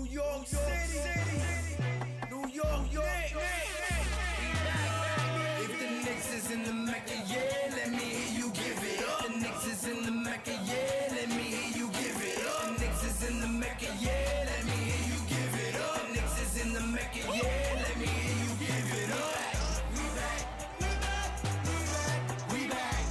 New York City, New York, If the Knicks is in the Mecca, yeah, let me hear you give it up. The Knicks is in the Mecca, yeah, let me hear you give it up. The Knicks is in the Mecca, yeah, let me hear you give it up. The Knicks is in the Mecca, yeah, let me hear you give it up. We back.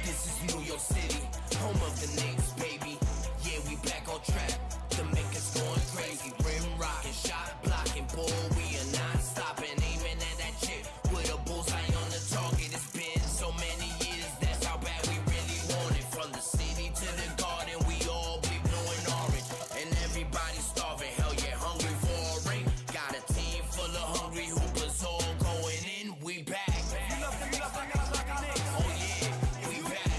This is New York City, home of the Knicks, baby. Yeah, we back on track. The Mecca's going crazy. Rim rocking, shot blocking, ball. We are not stopping, aiming at that chip with a bullseye on the target. It's been so many years, that's how bad we really want it. From the city to the garden, we all bleed blue and orange, and everybody starving. Hell yeah, hungry for a ring. Got a team full of hungry hoopers, all going in. We back. Oh yeah, we back.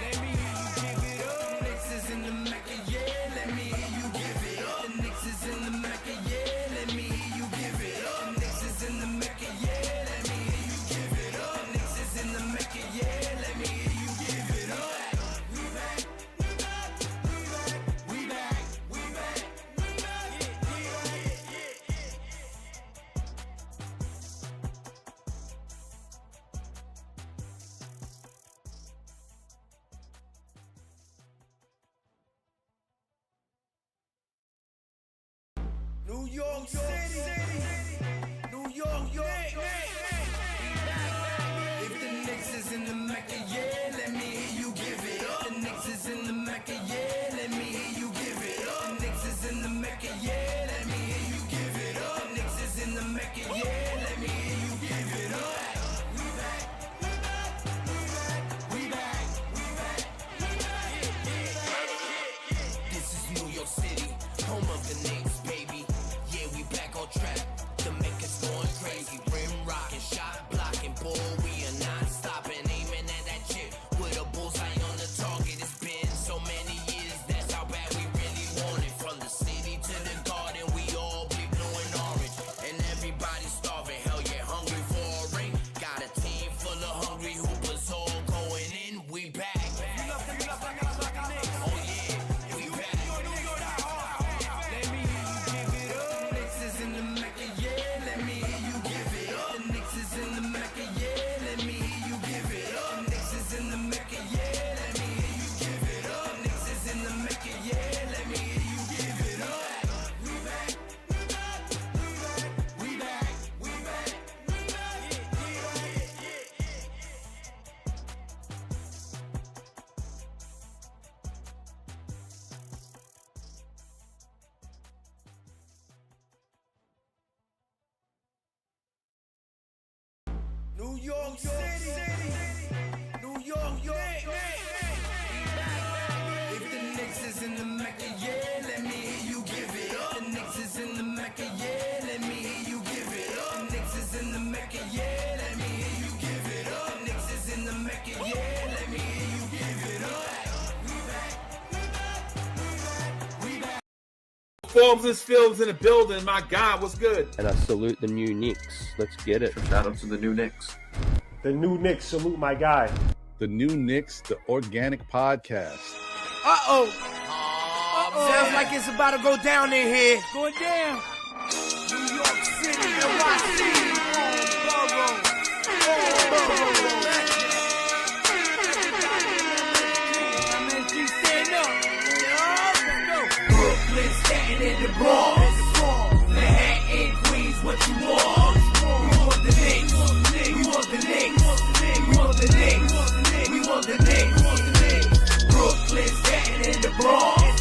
Let me hear you give it up. The Knicks is in the Mecca, yeah. Let me hear you give it up. The Knicks is in the Mecca, yeah. Let me hear you give it up. The Knicks is in the Mecca, yeah. Let me hear you give it up. The Knicks is in the Mecca, yeah. Let me hear you give it up. We back. New York City, New York, If the Knicks is in the Mecca, yeah, let me hear you give it up. The Knicks is in the Mecca, yeah, let me hear you give it up. The Knicks is in the Mecca, yeah, let me hear you give it up. The Knicks is in the Mecca, yeah, let me hear you give it up. We back. This is New York City, home of the Knicks, baby. Yeah, we back on track. The Mecca's going crazy. Rim rocking, shot blocking, ball. We are not stopping, aiming at that chip with a bullseye on the target. It's been so many years, that's how bad we really want it. From the city to the garden, we all bleed blue and orange, and everybody starving. Hell yeah, hungry for a ring. Got a team full of hungry hoopers, all going in. We back. Oh yeah, we back. Let me hear you give it up. The Knicks is in the Mecca, yeah. Let me hear you give it up. The Knicks is in the Mecca, yeah. Let me hear you give it up. The Knicks is in the Mecca, yeah. Let me hear you give it up. The Knicks is in the Mecca, yeah. Let me hear you give it up. We back. New York City, New York, If the Knicks is in the Mecca, yeah, let me hear you give it up. The Knicks is in the Mecca, yeah, let me hear you give it up. The Knicks is in the Mecca, yeah, let me hear you give it up. The Knicks is in the Mecca, yeah, let me hear you give it up. We back. Films in the building. My God, what's good? And I salute the new Knicks. Let's get it. Shout out to the new Knicks. The new Knicks, salute my guy. The new Knicks, the organic podcast. Sounds like it's about to go down in here. Going down. New York City, NYC, Borough. Stand up. Brooklyn, Staten, and the Bronx. Manhattan, Queens, what you want? We want the Knicks. We want the Knicks. We want the Knicks. We want the Knicks. Brooklyn, Staten, and the Bronx.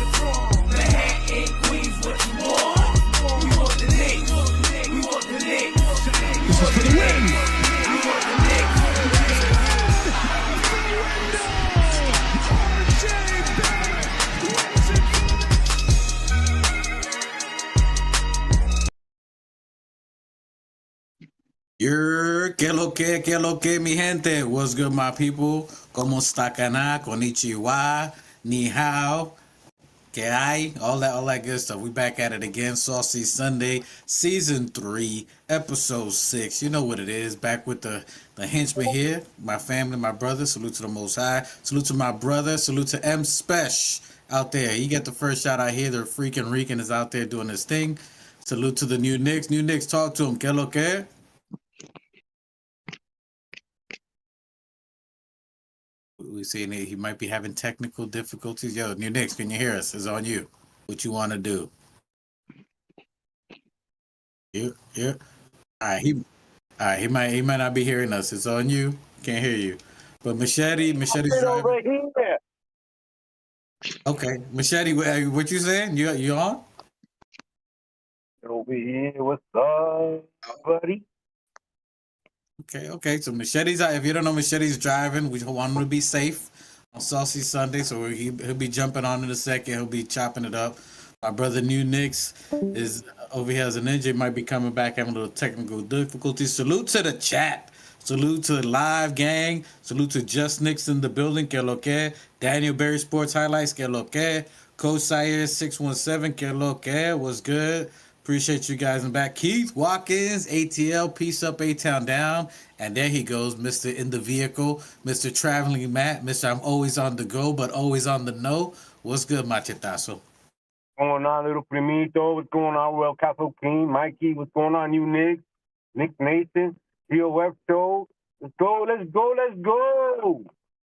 Manhattan, Queens, what you want? We want the Knicks. We want the Knicks. We want the Knicks. We want the Knicks. ¿Qué lo que, mi gente? What's good, my people? ¿Cómo está, kana? Konnichiwa, ni hao. Que hay, all that good stuff. We back at it again. Saucy Sunday, season 3, episode 6. You know what it is. Back with the henchman here. My family, my brother. Salute to the Most High. Salute to my brother. Salute to M Spesh out there. He got the first shot out here. The freaking Rican is out there doing his thing. Salute to the New Knicks. New Knicks, talk to him. Que lo que? We see he might be having technical difficulties. Yo, New Knicks, can you hear us? It's on you. What you want to do? Yeah. All right, he might not be hearing us. It's on you. Can't hear you. But Machete's driving. Okay, Machete, what you saying? You on? Over here, what's up, buddy? Okay. So Machete's out. If you don't know, Machete's driving. We want him to be safe on Saucy Sunday. So he'll be jumping on in a second. He'll be chopping it up. My brother New Knicks is over here as an injury. Might be coming back having a little technical difficulties. Salute to the chat. Salute to the live gang. Salute to Just Knicks in the building. Que lo que? Daniel Berry Sports Highlights. Que lo que? Coach Sire 617. Que lo que? What's good? Appreciate you guys in back. Keith Watkins, ATL, peace up, A-Town down. And there he goes, Mr. In the Vehicle, Mr. Traveling Matt, Mr. I'm always on the go, but always on the no. What's good, Machetazo? What's going on, little primito? What's going on, Real Capo King? Mikey, what's going on, you Knicks? Nation, COF show. Let's go.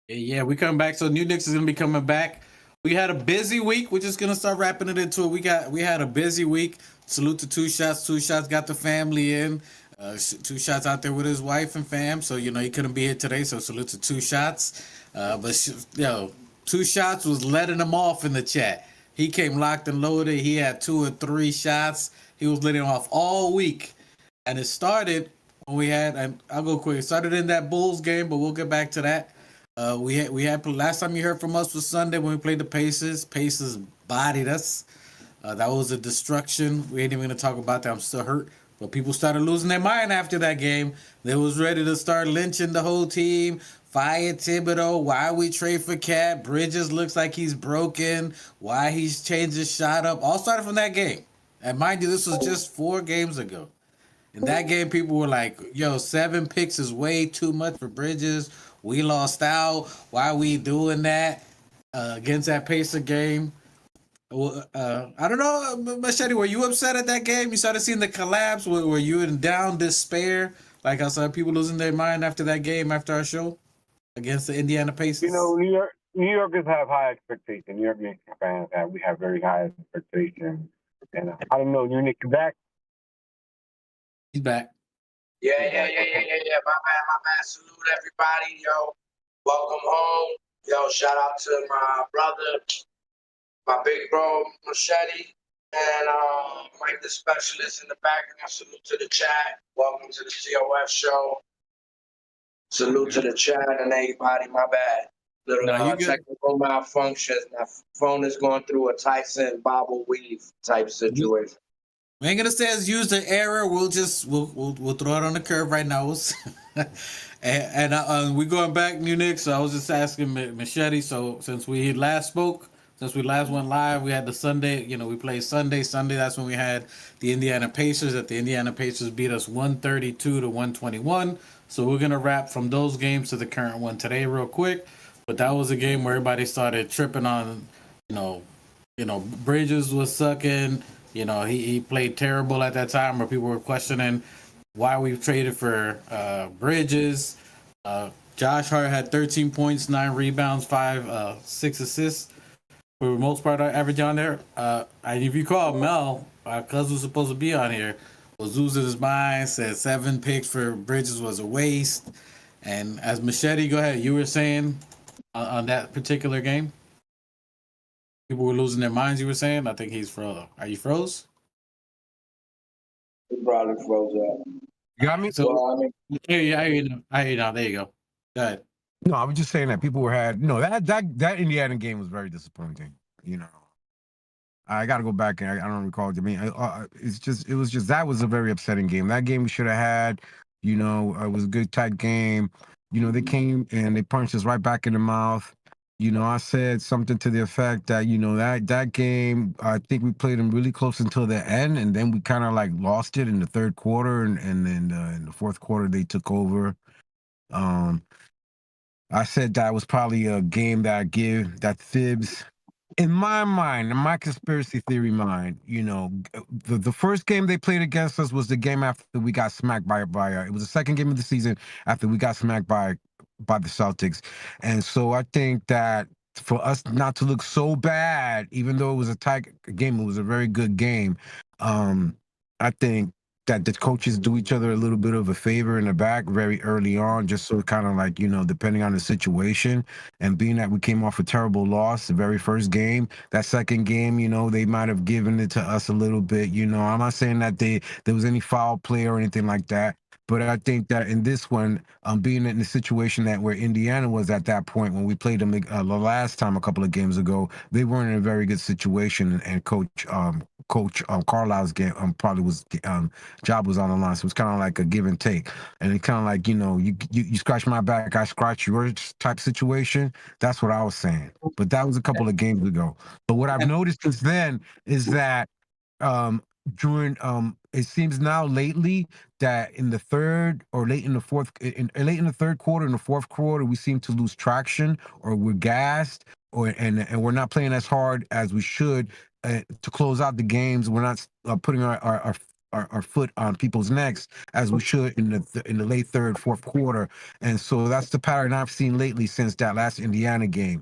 Yeah, we come back. So New Knicks is going to be coming back. We had a busy week. We're just going to start wrapping it into it. We had a busy week. Salute to Two Shots. Two Shots got the family in. Two Shots out there with his wife and fam. So, he couldn't be here today. So salute to Two Shots. Two Shots was letting him off in the chat. He came locked and loaded. He had 2 or 3 shots. He was letting him off all week. And it started when we had, and I'll go quick. It started in that Bulls game, but we'll get back to that. We had last time you heard from us was Sunday when we played the Pacers. Pacers bodied us. That was a destruction. We ain't even gonna talk about that. I'm still hurt. But people started losing their mind after that game. They was ready to start lynching the whole team. Fire Thibodeau. Why we trade for Cat? Bridges looks like he's broken. Why he's changed his shot up? All started from that game. And mind you, this was just 4 games ago. In that game, people were like, yo, 7 picks is way too much for Bridges. We lost out. Why are we doing that against that Pacer game? I don't know, Machete, were you upset at that game? You started seeing the collapse? Were you in down despair? Like I saw people losing their mind after that game, after our show against the Indiana Pacers? New Yorkers have high expectations. New York Knicks fans we have very high expectations. And I don't know, New Knicks back? He's back. Yeah. My bad. Salute everybody, yo. Welcome home. Yo, shout out to my brother, my big bro, Machete, and Mike the Specialist in the background. Salute to the chat. Welcome to the COF show. Salute to the chat and everybody. My bad. Little technical malfunctions. My phone is going through a Tyson bobble weave type situation. We ain't gonna say it's user error. We'll throw it on the curve right now. and we going back, New Knicks. So I was just asking Machete. So since we last went live, we had the Sunday. We played Sunday. That's when we had the Indiana Pacers. That the Indiana Pacers beat us 132 to 121. So we're gonna wrap from those games to the current one today, real quick. But that was a game where everybody started tripping on, Bridges was sucking. He played terrible at that time, where people were questioning why we traded for Bridges. Josh Hart had 13 points, 9 rebounds, 6 assists. For the most part, average on there. And if you call Mel, our cousin was supposed to be on here, was losing his mind, said 7 picks for Bridges was a waste. And as Machete, go ahead, you were saying on that particular game? People were losing their minds, you were saying? I think he's froze. Are you froze? He probably froze up. You got me? So, I hear you now. There you go. Go ahead. No, I was just saying that people that Indiana game was very disappointing. I got to go back and I don't recall. I mean, it was just that was a very upsetting game. That game we should have had. It was a good tight game. They came and they punched us right back in the mouth. I said something to the effect that, that game, I think we played them really close until the end, and then we kind of like lost it in the third quarter, and then in the fourth quarter they took over. I said that was probably a game that Thibs, in my mind, in my conspiracy theory mind, the first game they played against us was the game after we got smacked by it was the second game of the season after we got smacked by the Celtics. And so I think that for us not to look so bad, even though it was a tight game, it was a very good game. I think that the coaches do each other a little bit of a favor in the back very early on, just so kind of like, depending on the situation. And being that we came off a terrible loss the very first game, that second game, they might have given it to us a little bit. I'm not saying that there was any foul play or anything like that. But I think that in this one, being in the situation that where Indiana was at that point when we played them the last time a couple of games ago, they weren't in a very good situation. And Coach Carlisle's game probably was job was on the line, so it's kind of like a give and take. And it kind of like you scratch my back, I scratch yours type situation. That's what I was saying. But that was a couple of games ago. But what I've noticed since then is that during it seems now lately that in the third or late in the third quarter, in the fourth quarter, we seem to lose traction, or we're gassed, and we're not playing as hard as we should to close out the games. We're not putting our foot on people's necks as we should in the late third, fourth quarter. And so that's the pattern I've seen lately since that last Indiana game.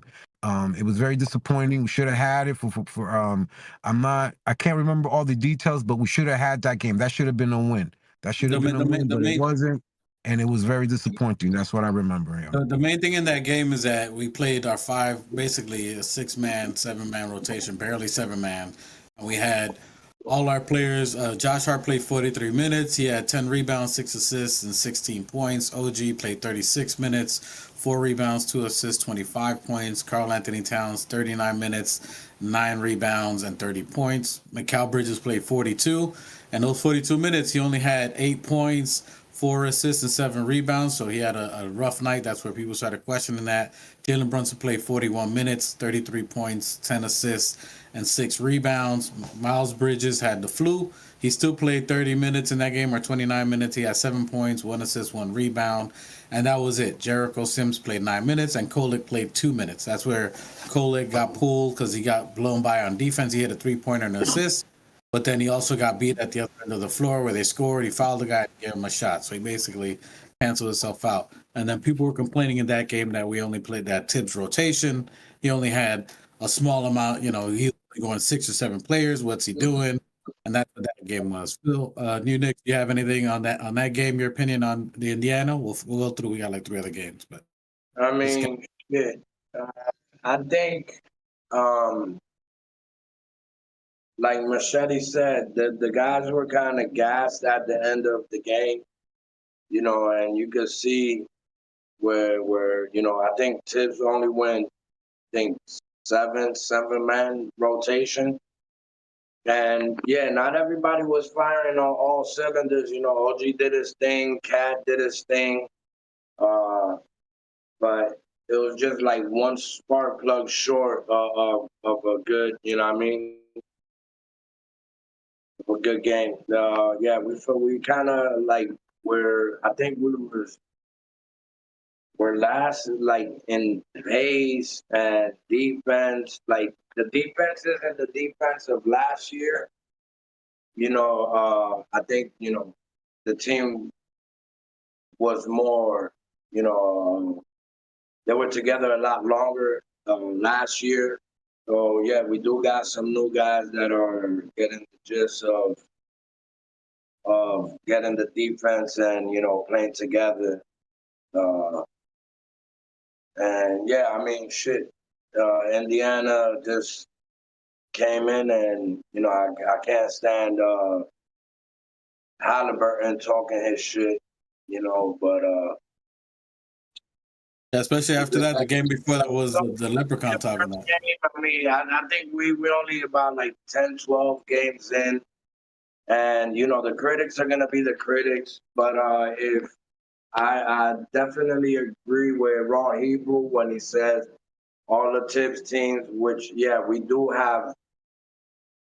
It was very disappointing. We should have had it for I can't remember all the details, but we should have had that game. That should have been a win. That should have been a win, but it wasn't. And it was very disappointing. That's what I remember. Yeah. The main thing in that game is that we played our basically a 6-man, 7-man rotation, barely 7-man. And we had all our players. Josh Hart played 43 minutes. He had 10 rebounds, 6 assists, and 16 points. OG played 36 minutes, 4 rebounds, 2 assists, 25 points. Karl Anthony Towns, 39 minutes, 9 rebounds, and 30 points. Mikal Bridges played 42. And those 42 minutes, he only had 8 points, 4 assists, and 7 rebounds. So he had a rough night. That's where people started questioning that. Jalen Brunson played 41 minutes, 33 points, 10 assists, and 6 rebounds. Miles Bridges had the flu. He still played 30 minutes in that game, or 29 minutes. He had 7 points, 1 assist, 1 rebound. And that was it. Jericho Sims played 9 minutes, and Kolek played 2 minutes. That's where Kolek got pulled because he got blown by on defense. He had a 3-pointer and an assist. But then he also got beat at the other end of the floor where they scored. He fouled the guy and gave him a shot. So he basically canceled himself out. And then people were complaining in that game that we only played that Tibbs rotation. He only had a small amount, he was going 6 or 7 players. What's he doing? And that's what that game was. Phil, New Knicks, do you have anything on that game, your opinion on the Indiana? We'll go through. We got like 3 other games. But I mean, I think like Machete said, the guys were kind of gassed at the end of the game, and you could see where I think Tibbs only went, I think, 7-man rotation. And yeah, not everybody was firing on all cylinders. OG did his thing, Cat did his thing, but it was just like one spark plug short of a good, a good game. Yeah, we kind of like I think we're last like in pace and defense. Like the defense isn't the defense of last year. I think the team was more. They were together a lot longer last year. So yeah, we do got some new guys that are getting the gist of getting the defense and playing together. And yeah, I mean, shit. Indiana just came in, and I can't stand Halliburton talking his shit. But especially after that, the game before that was the Leprechaun talking about. I mean, I think we only about like 10, 12 games in, and the critics are gonna be the critics. But if I definitely agree with Raw Hebrew when he says all the tips teams, which, yeah, we do have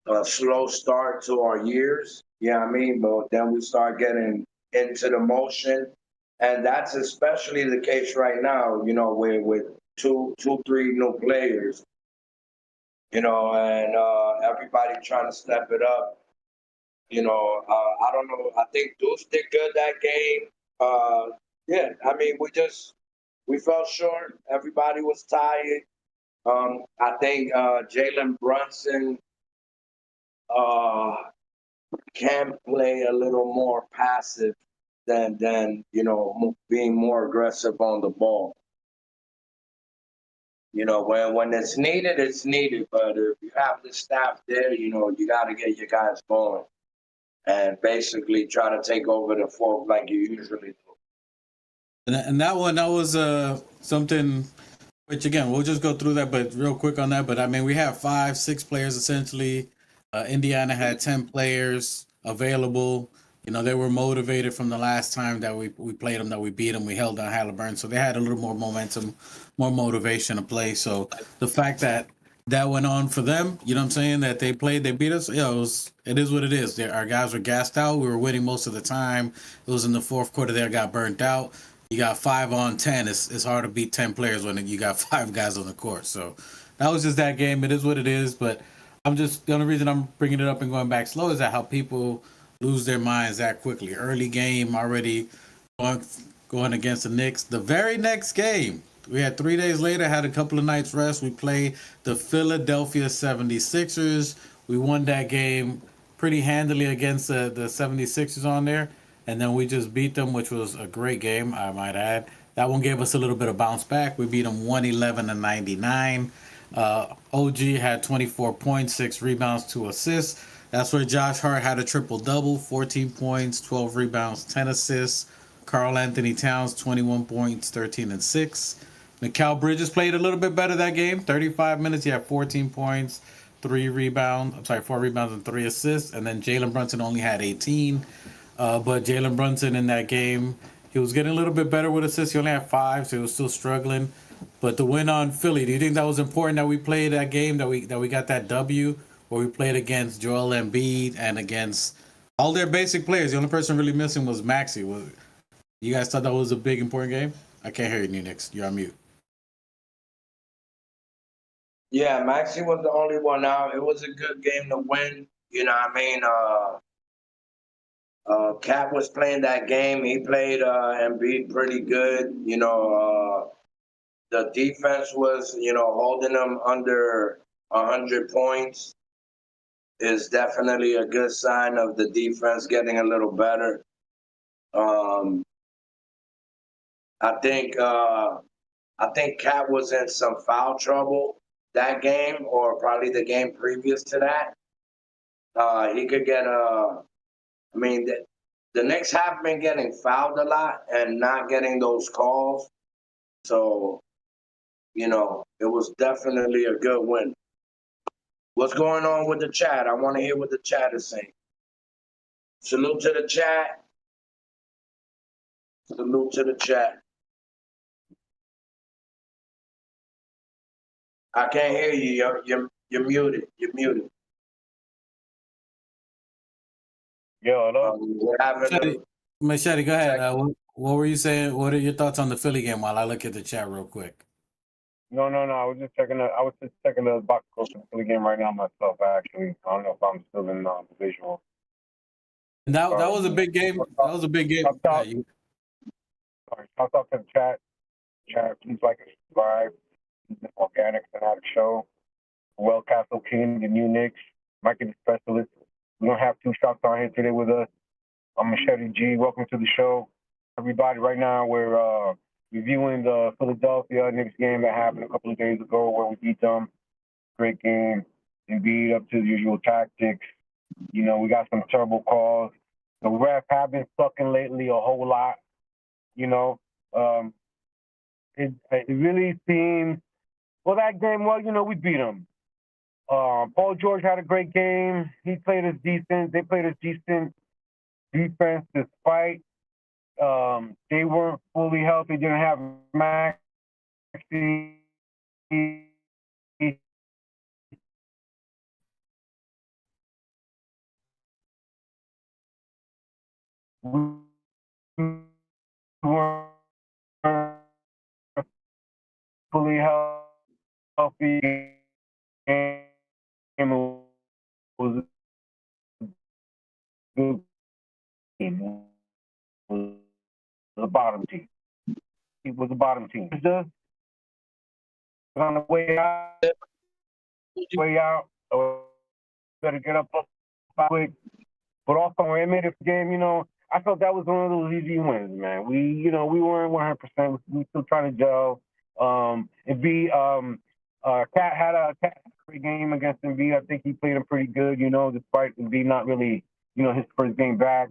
a slow start to our years. Yeah, I mean, but then we start getting into the motion. And that's especially the case right now, you know, with three new players, you know, and everybody trying to step it up. You know, I don't know. I think Deuce did good that game. Yeah, I mean, we fell short. Everybody was tired. I think Jalen Brunson can play a little more passive than you know, being more aggressive on the ball. You know, when it's needed, it's needed. But if you have the staff there, you know, you got to get your guys going and basically try to take over the fourth like you usually do. And that one, that was something. Which again, we'll just go through that, but real quick on that. But I mean, we have 5-6 players essentially. Indiana had 10 players available. You know, they were motivated from the last time that we played them, that we beat them. We held down Halliburton, so they had a little more momentum, more motivation to play. So the fact that went on for them, you know what I'm saying, that they played, they beat us, you know, it is what it is. Our guys were gassed out. We were winning most of the time. It was in the fourth quarter there, got burnt out. You got 5 on 10. It's hard to beat 10 players when you got 5 guys on the court. So that was just that game. It is what it is. But the only reason I'm bringing it up and going back slow is that how people lose their minds that quickly. Early game already going against the Knicks. The very next game, we had 3 days later, had a couple of nights rest. We played the Philadelphia 76ers. We won that game pretty handily against the 76ers on there. And then we just beat them, which was a great game, I might add. That one gave us a little bit of bounce back. We beat them 111-99. OG had 24 points, 6 rebounds, 2 assists. That's where Josh Hart had a triple-double, 14 points, 12 rebounds, 10 assists. Karl Anthony Towns, 21 points, 13 and 6. Mikal Bridges played a little bit better that game. 35 minutes, he had 14 points, 4 rebounds and 3 assists. And then Jalen Brunson only had 18. But Jalen Brunson in that game, he was getting a little bit better with assists. He only had 5, so he was still struggling. But the win on Philly, do you think that was important that we played that game, that we got that W, where we played against Joel Embiid and against all their basic players? The only person really missing was Maxey. You guys thought that was a big, important game? I can't hear you, New Knicks. You're on mute. Yeah, Maxey was the only one out. It was a good game to win. You know what I mean? Cat was playing that game. He played Embiid pretty good. You know, the defense was, you know, holding them under 100 points is definitely a good sign of the defense getting a little better. I think Cat was in some foul trouble that game, or probably the game previous to that. He could get I mean, the Knicks have been getting fouled a lot and not getting those calls. So, you know, it was definitely a good win. What's going on with the chat? I want to hear what the chat is saying. Salute to the chat. Salute to the chat. I can't hear you. You're muted. You're muted. Yo, hello. Machete, go ahead. What were you saying? What are your thoughts on the Philly game while I look at the chat real quick? No. I was just checking the box score for the game right now myself. Actually, I don't know if I'm still in the visual. And that was a big game. That was a big game. Sorry, shout out to the chat. Chat, please like and subscribe. Organic Fanatic Show. Well, Castle King, the New Knicks, marketing specialist. We don't have 2 shots on here today with us. I'm Machete G. Welcome to the show, everybody. Right now, we're reviewing the Philadelphia Knicks game that happened a couple of days ago, where we beat them. Great game. Embiid up to the usual tactics. You know, we got some terrible calls. The refs have been sucking lately a whole lot. You know, it really seems. Well, that game, well, you know, we beat them. Paul George had a great game. He played as decent. They played as decent defense despite they weren't fully healthy. Didn't have Maxey. we weren't fully healthy. Game was a good team. It was a bottom team. It was a bottom team. Just on the way out, better get up quick. But also, when it made it game, I felt that was one of those easy wins, man. We weren't 100%. We still trying to gel. Cat had a great game against Embiid. I think he played him pretty good, despite Embiid not really, his first game back.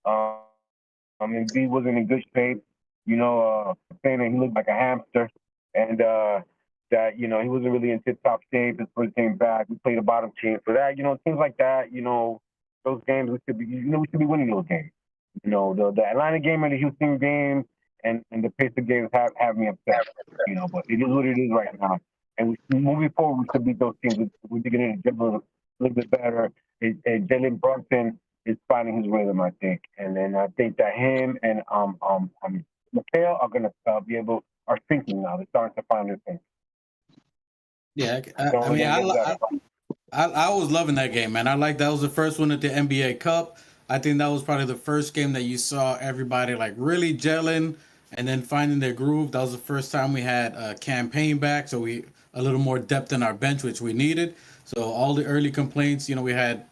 Embiid wasn't in good shape, saying that he looked like a hamster, and that he wasn't really in tip-top shape his first game back. We played a bottom team for that, things like that. Those games we should be winning those games. The Atlanta game and the Houston game and the Pacers games have me upset. But it is what it is right now. And moving forward, we should beat those teams. We're getting a little bit better. Jalen Brunson is finding his rhythm, I think, and then I think that him and Mikhail are gonna are thinking now. They're starting to find their thing. Yeah, I was loving that game, man. That was the first one at the NBA Cup. I think that was probably the first game that you saw everybody like really gelling and then finding their groove. That was the first time we had a campaign back, so we a little more depth in our bench, which we needed. So all the early complaints, we had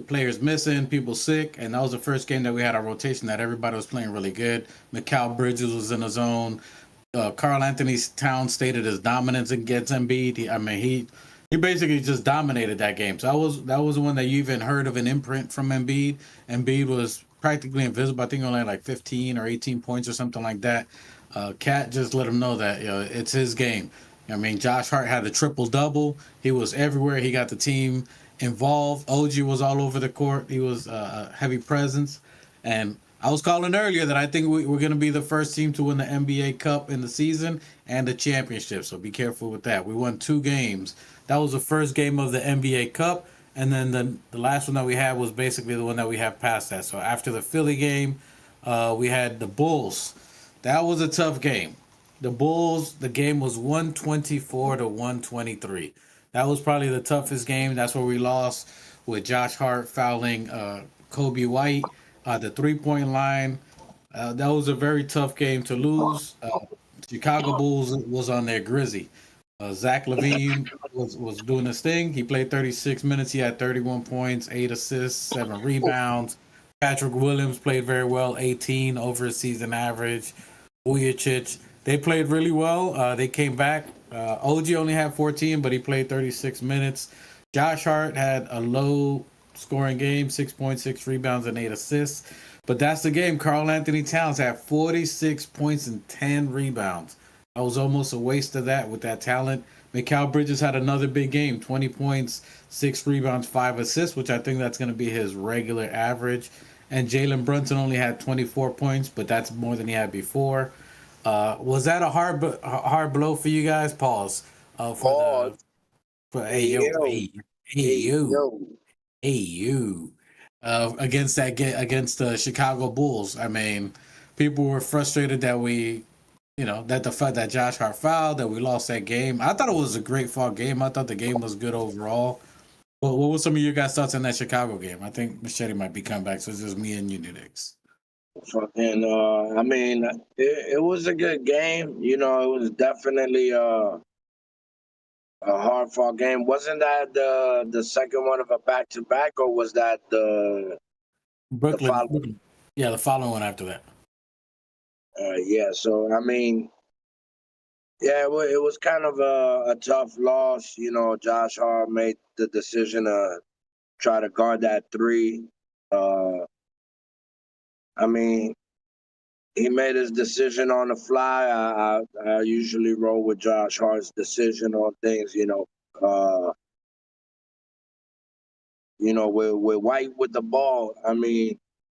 players missing, people sick, and that was the first game that we had our rotation that everybody was playing really good. Mikal Bridges was in the zone. Karl Anthony Towns stated his dominance against Embiid. He basically just dominated that game. So that was the one that you even heard of an imprint from Embiid. Embiid was practically invisible. I think only like 15 or 18 points or something like that. Cat just let him know that it's his game. Josh Hart had a triple-double. He was everywhere. He got the team involved. OG was all over the court. He was a heavy presence. And I was calling earlier that I think we're going to be the first team to win the NBA Cup in the season and the championship. So be careful with that. We won 2 games. That was the first game of the NBA Cup. And then the last one that we had was basically the one that we have past that. So after the Philly game, we had the Bulls. That was a tough game. The Bulls, the game was 124-123. That was probably the toughest game. That's where we lost with Josh Hart fouling Kobe White at the three-point line. That was a very tough game to lose. Chicago Bulls was on their grizzy. Zach LaVine was doing his thing. He played 36 minutes. He had 31 points, 8 assists, 7 rebounds. Patrick Williams played very well, 18 over his season average. Vujicic, they played really well. They came back. OG only had 14, but he played 36 minutes. Josh Hart had a low scoring game, 6.6 rebounds and 8 assists. But that's the game. Karl Anthony Towns had 46 points and 10 rebounds. I was almost a waste of that with that talent. Mikal Bridges had another big game, 20 points, 6 rebounds, 5 assists, which I think that's going to be his regular average. And Jalen Brunson only had 24 points, but that's more than he had before. Was that a hard blow for you guys? Pause. Hey you. Against the Chicago Bulls. People were frustrated that that the fact that Josh Hart fouled, that we lost that game. I thought it was a great fought game. I thought the game was good overall. But what were some of your guys' thoughts on that Chicago game? I think Machete might be coming back, so it's just me and you, Knicks. And it was a good game. It was definitely a hard fought game. Wasn't that the second one of a back-to-back, or was that the Brooklyn? Yeah, the following one after that. Yeah, so it was kind of a tough loss. Josh Hart made the decision to try to guard that 3. He made his decision on the fly. I usually roll with Josh Hart's decision on things. With White with the ball,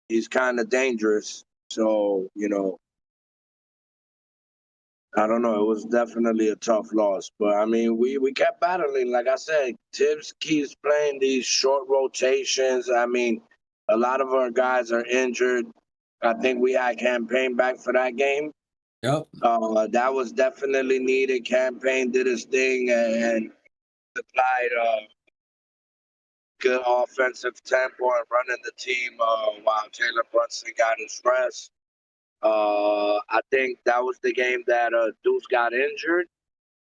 he's kind of dangerous. So I don't know. It was definitely a tough loss, but I mean, we kept battling. Like I said, Tibbs keeps playing these short rotations. I mean, a lot of our guys are injured. I think we had Campaign back for that game. Yep. That was definitely needed. Campaign did his thing and supplied good offensive tempo and running the team while Taylor Brunson got his rest. I think that was the game that Deuce got injured.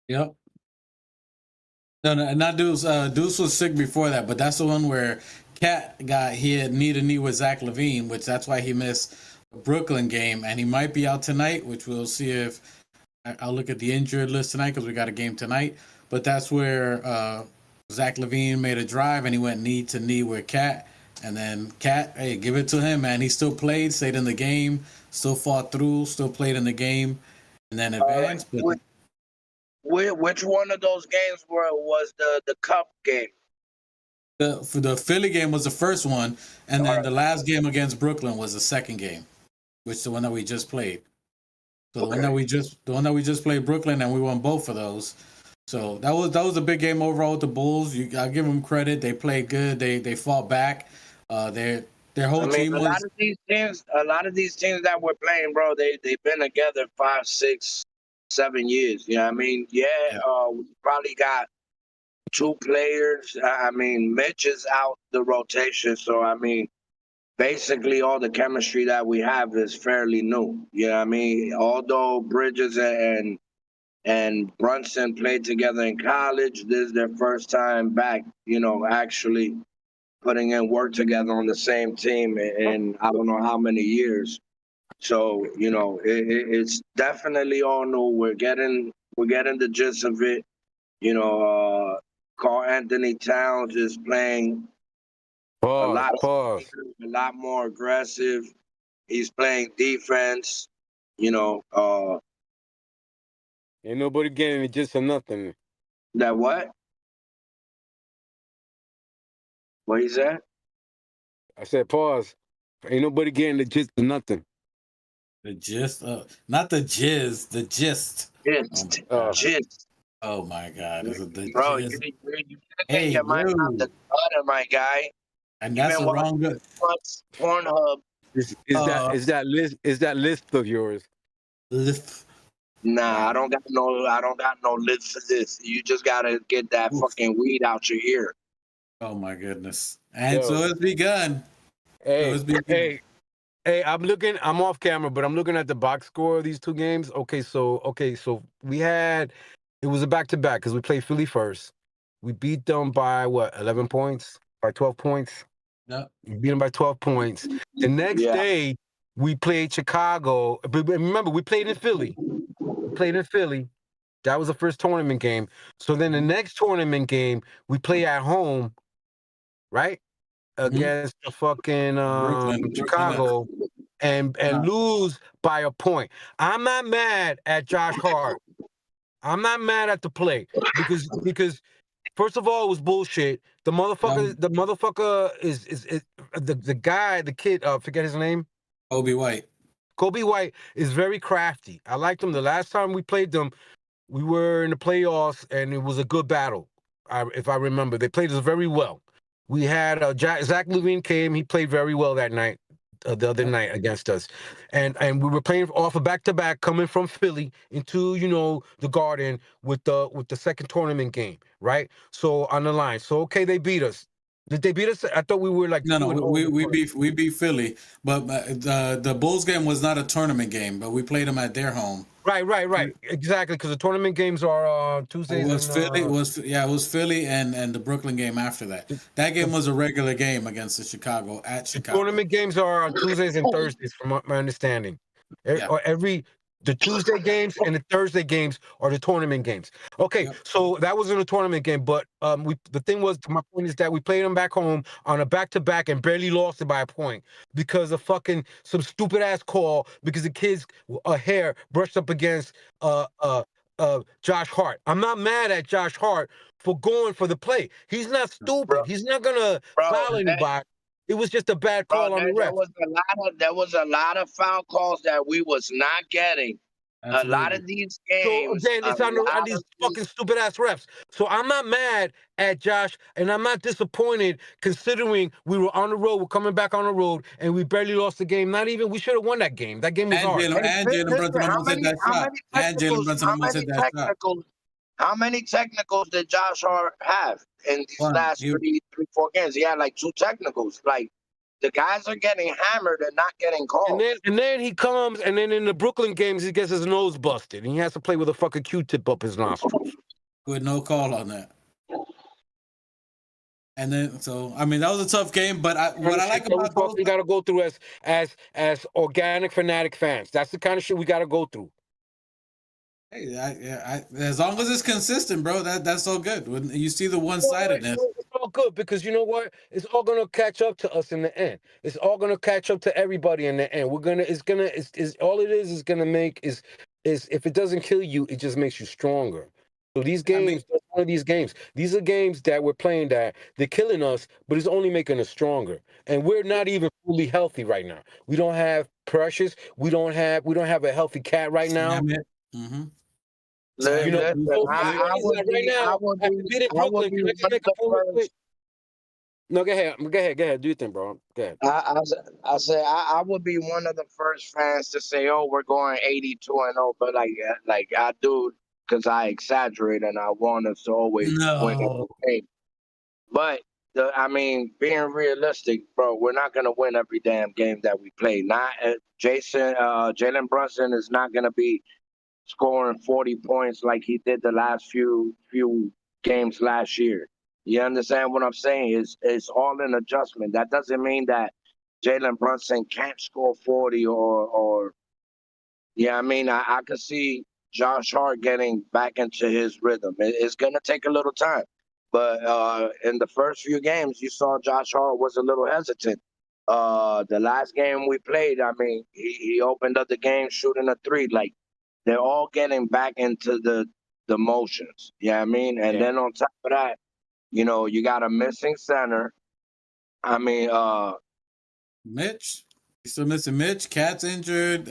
Yep. No, not Deuce. Deuce was sick before that, but that's the one where Cat he had knee to knee with Zach LaVine, which that's why he missed the Brooklyn game, and he might be out tonight, which we'll see if I'll look at the injured list tonight because we got a game tonight. But that's where Zach LaVine made a drive and he went knee to knee with Cat, and then Cat, hey, give it to him, man. He still played, stayed in the game, still fought through, still played in the game, and then advanced. Which one of those games was the cup game? For the Philly game was the first one, and then the last game against Brooklyn was the second game, which is the one that we just played. So the one that we just played Brooklyn, and we won both of those. So that was a big game overall with the Bulls. I give them credit; they played good. They fought back. Their whole team was. A lot of these teams that we're playing, bro, they've been together 5, 6, 7 years. You know what I mean? Yeah. We probably got 2 players. I mean, Mitch is out the rotation, so I mean, basically all the chemistry that we have is fairly new. You know what I mean? Although Bridges and Brunson played together in college, this is their first time back, you know, actually putting in work together on the same team in I don't know how many years. So, you know, it's definitely all new. We're getting the gist of it. You know, Carl Anthony Towns is playing a lot more aggressive. He's playing defense. You know, Ain't nobody getting it just for nothing. that what? What he said? I said pause. Ain't nobody getting it just for nothing. The gist, not the jizz, the gist. Gist. Oh my God! Is it the Bro, jizz? you hey, your mind out the gutter, my guy. And that's the wrong good. Pornhub. Is that list of yours? Nah, I don't got no lid for this. You just gotta get that fucking weed out your ear. Oh my goodness! And so it's begun. Hey, I'm off camera, but I'm looking at the box score of these 2 games. Okay, so it was a back-to-back because we played Philly first. We beat them by 11 points? By 12 points? Yep. We beat them by 12 points. The next day, we played Chicago. But remember, we played in Philly. That was the first tournament game. So then the next tournament game, we play at home, right? Against the fucking Chicago and lose by a point. I'm not mad at Josh Hart. I'm not mad at the play because first of all, it was bullshit. The motherfucker is the guy, the kid, forget his name. Kobe White. Kobe White is very crafty. I liked him. The last time we played them, we were in the playoffs and it was a good battle. If I remember, they played us very well. We had Zach LaVine came. He played very well that night, the other night against us, and we were playing off a back-to-back coming from Philly into the Garden with the second tournament game, right? So on the line. So okay, they beat us. Did they beat us? I thought we were like no. We beat Philly, but the Bulls game was not a tournament game, but we played them at their home. Right. Exactly, because the tournament games are Tuesdays. It was Philly and the Brooklyn game after that. That game was a regular game against the Chicago at Chicago. The tournament games are on Tuesdays and Thursdays, from my understanding. The Tuesday games and the Thursday games are the tournament games. Okay, so that was in the tournament game, but the thing was, my point is that we played them back home on a back-to-back and barely lost it by a point because of fucking some stupid-ass call because the kid's hair brushed up against Josh Hart. I'm not mad at Josh Hart for going for the play. He's not stupid. Bro. He's not gonna foul anybody. It was just a bad call on the ref. There was a lot of foul calls that we was not getting. A lot Absolutely. of these So games, again, it's on these fucking stupid ass refs. So I'm not mad at Josh, and I'm not disappointed considering we were on the road, we're coming back on the road, and we barely lost the game. Not even we should have won that game. That game was And hard. Jalen Brunson almost hit that shot. And Jalen Brunson almost hit that shot. how many technicals did Josh Hart have in these One. last three, 4 games? He had like 2 technicals. Like, the guys are getting hammered and not getting called. And then he comes, and then in the Brooklyn games, he gets his nose busted, and he has to play with a fucking Q-tip up his nostrils. With no call on that. And then, so I mean, that was a tough game. But what I like about those, we gotta go through as organic fanatic fans. That's the kind of shit we gotta go through. hey, as long as it's consistent, bro, that's all good. When you see the one-sidedness, It's all good because you know what? It's all gonna catch up to us in the end. It's all gonna catch up to everybody in the end. It's all it is gonna make is if it doesn't kill you, it just makes you stronger. So these games, that's one of these games. These are games that we're playing that they're killing us, but it's only making us stronger. And we're not even fully healthy right now. We don't have Precious. We don't have a healthy Cat right now. Mm-hmm. Listen, You know, I would be one of the first. No, go ahead. Do your thing, bro. Go ahead. I say I would be one of the first fans to say, "Oh, we're going 82-0," but like I do because I exaggerate and I want us to always win every game. But I mean, being realistic, bro, we're not gonna win every damn game that we play. Not Jalen Brunson is not gonna be scoring 40 points like he did the last few games last year. You understand what I'm saying? It's all an adjustment. That doesn't mean that Jalen Brunson can't score 40 or yeah, I mean, I could see Josh Hart getting back into his rhythm. It's gonna take a little time. But in the first few games, you saw Josh Hart was a little hesitant. The last game we played, I mean, he opened up the game shooting a 3. Like, they're all getting back into the motions. Yeah, I mean, and then on top of that, you know, you got a missing center. I mean, Mitch, you still missing Mitch. Cat's injured.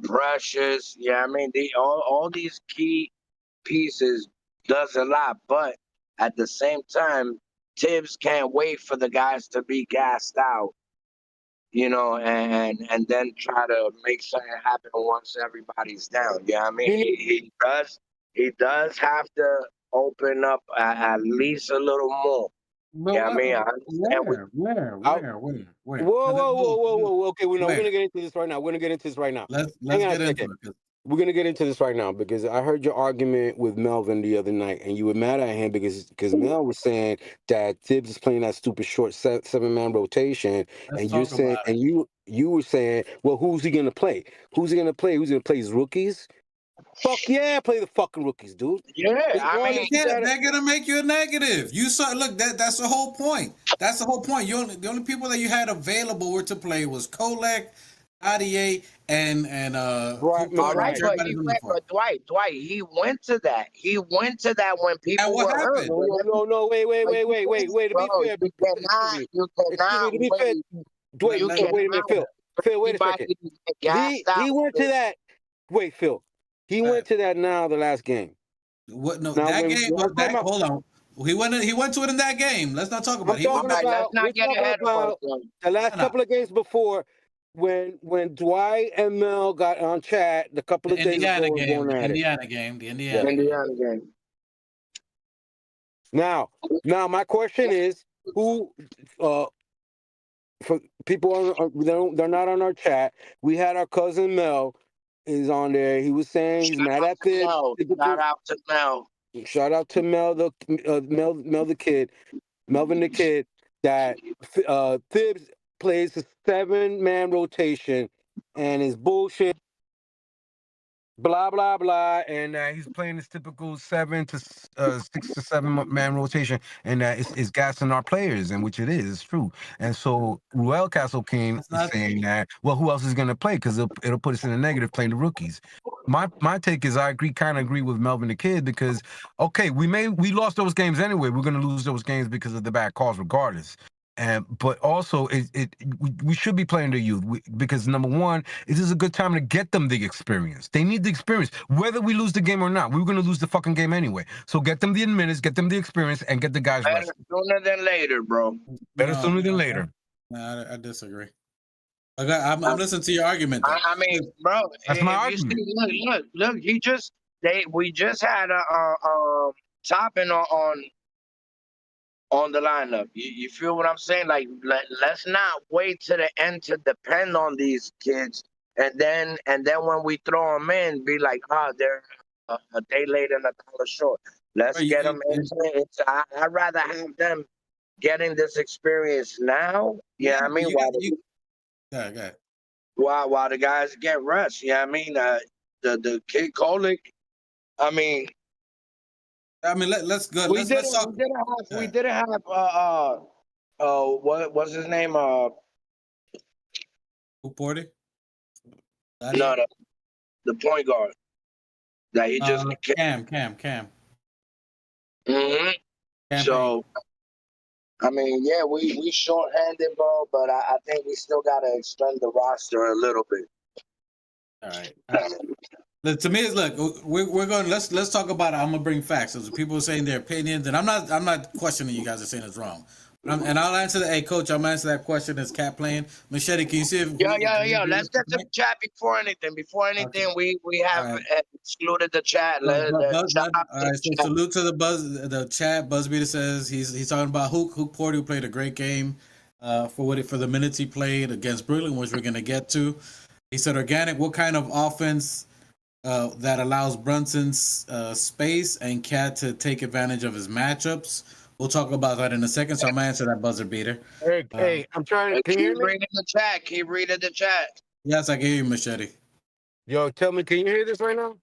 Precious. Yeah, I mean, all these key pieces does a lot, but at the same time, Tibbs can't wait for the guys to be gassed out, you know, and then try to make something happen once everybody's down. Yeah, I mean, he does have to open up at least a little more. Yeah, I mean, I understand Where? Whoa. Okay, we're gonna get into this right now. Let's get into it. We're gonna get into this right now because I heard your argument with Melvin the other night, and you were mad at him because Mel was saying that Tibbs is playing that stupid short 7-man rotation, and you're saying, and you were saying, well, who's he gonna play? Who's he gonna play his rookies? Fuck yeah, play the fucking rookies, dude. Yeah, I mean, they're gonna make you a negative. You saw, look, that's the whole point. That's the whole point. The only people that you had available were to play was Kolek, Adier, and right. But Dwight, he went to that. He went to that when people were hurt. No, wait. To be fair, you cannot. To be fair, Dwight, wait a minute, Phil, wait a second. He went to that. Wait, Phil. He went to that the last game. What? No, that game. Hold on. He went to it in that game. Let's not talk about it. Let's not get ahead of the last couple of games before when Dwight and Mel got on chat the couple of days ago. The Indiana game. Now my question is, who for people they're not on our chat. We had our cousin Mel is on there. He was saying he's mad at Tibbs. Shout out to Mel. Shout out to Mel the kid, Melvin the kid. That Tibbs plays a 7-man rotation and is bullshit. Blah blah blah, and he's playing this typical 6 to 7-man rotation, and it's gassing our players, and which it is, it's true. And so Ruel Castle King is saying that, well, who else is going to play? Because it'll put us in a negative playing the rookies. My take is I kind of agree with Melvin the kid because okay, we lost those games anyway. We're going to lose those games because of the bad calls, regardless. but also we should be playing the youth because number one, this is a good time to get them the experience. They need the experience, whether we lose the game or not. We were gonna lose the fucking game anyway. So get them the minutes, get them the experience, and get the guys Better rest. sooner than later, bro. Better sooner than later. No, I disagree. I'm listening to your argument. Though. I mean, bro, That's my argument. Look. We just had a topping on the lineup. You feel what I'm saying? Like, let's not wait to the end to depend on these kids, and then when we throw them in, be like, they're a day late and a dollar short. Let's get them into. I'd rather have them getting this experience now. Yeah, I mean, while the guys get rest. Yeah, I mean, the kid Kolick. I mean, let's go. We didn't have what's his name? Who Porter? No, the point guard. That he just Cam. Mm-hmm. So, I mean, yeah, we short-handed, bro, but I think we still gotta extend the roster a little bit. All right. To me, it's look. We're going. Let's talk about it. I'm gonna bring facts. So people are saying their opinions, and I'm not questioning you guys are saying it's wrong. And I'll answer that. Hey, coach, I'm answer that question. Is Cat playing? Machete, can you see if? Yeah. Let's get to the chat before anything. Okay. we have excluded the chat. All right. So salute to the chat. Buzzbeater says he's talking about Hook Porter, who played a great game for the minutes he played against Brooklyn, which we're gonna get to. He said, organic. What kind of offense that allows Brunson's space and Cat to take advantage of his matchups? We'll talk about that in a second, so I'm going to answer that buzzer beater. Hey, I'm trying to... Can you hear me? Keep reading the chat. Yes, I can hear you, Machete. Yo, tell me, can you hear this right now?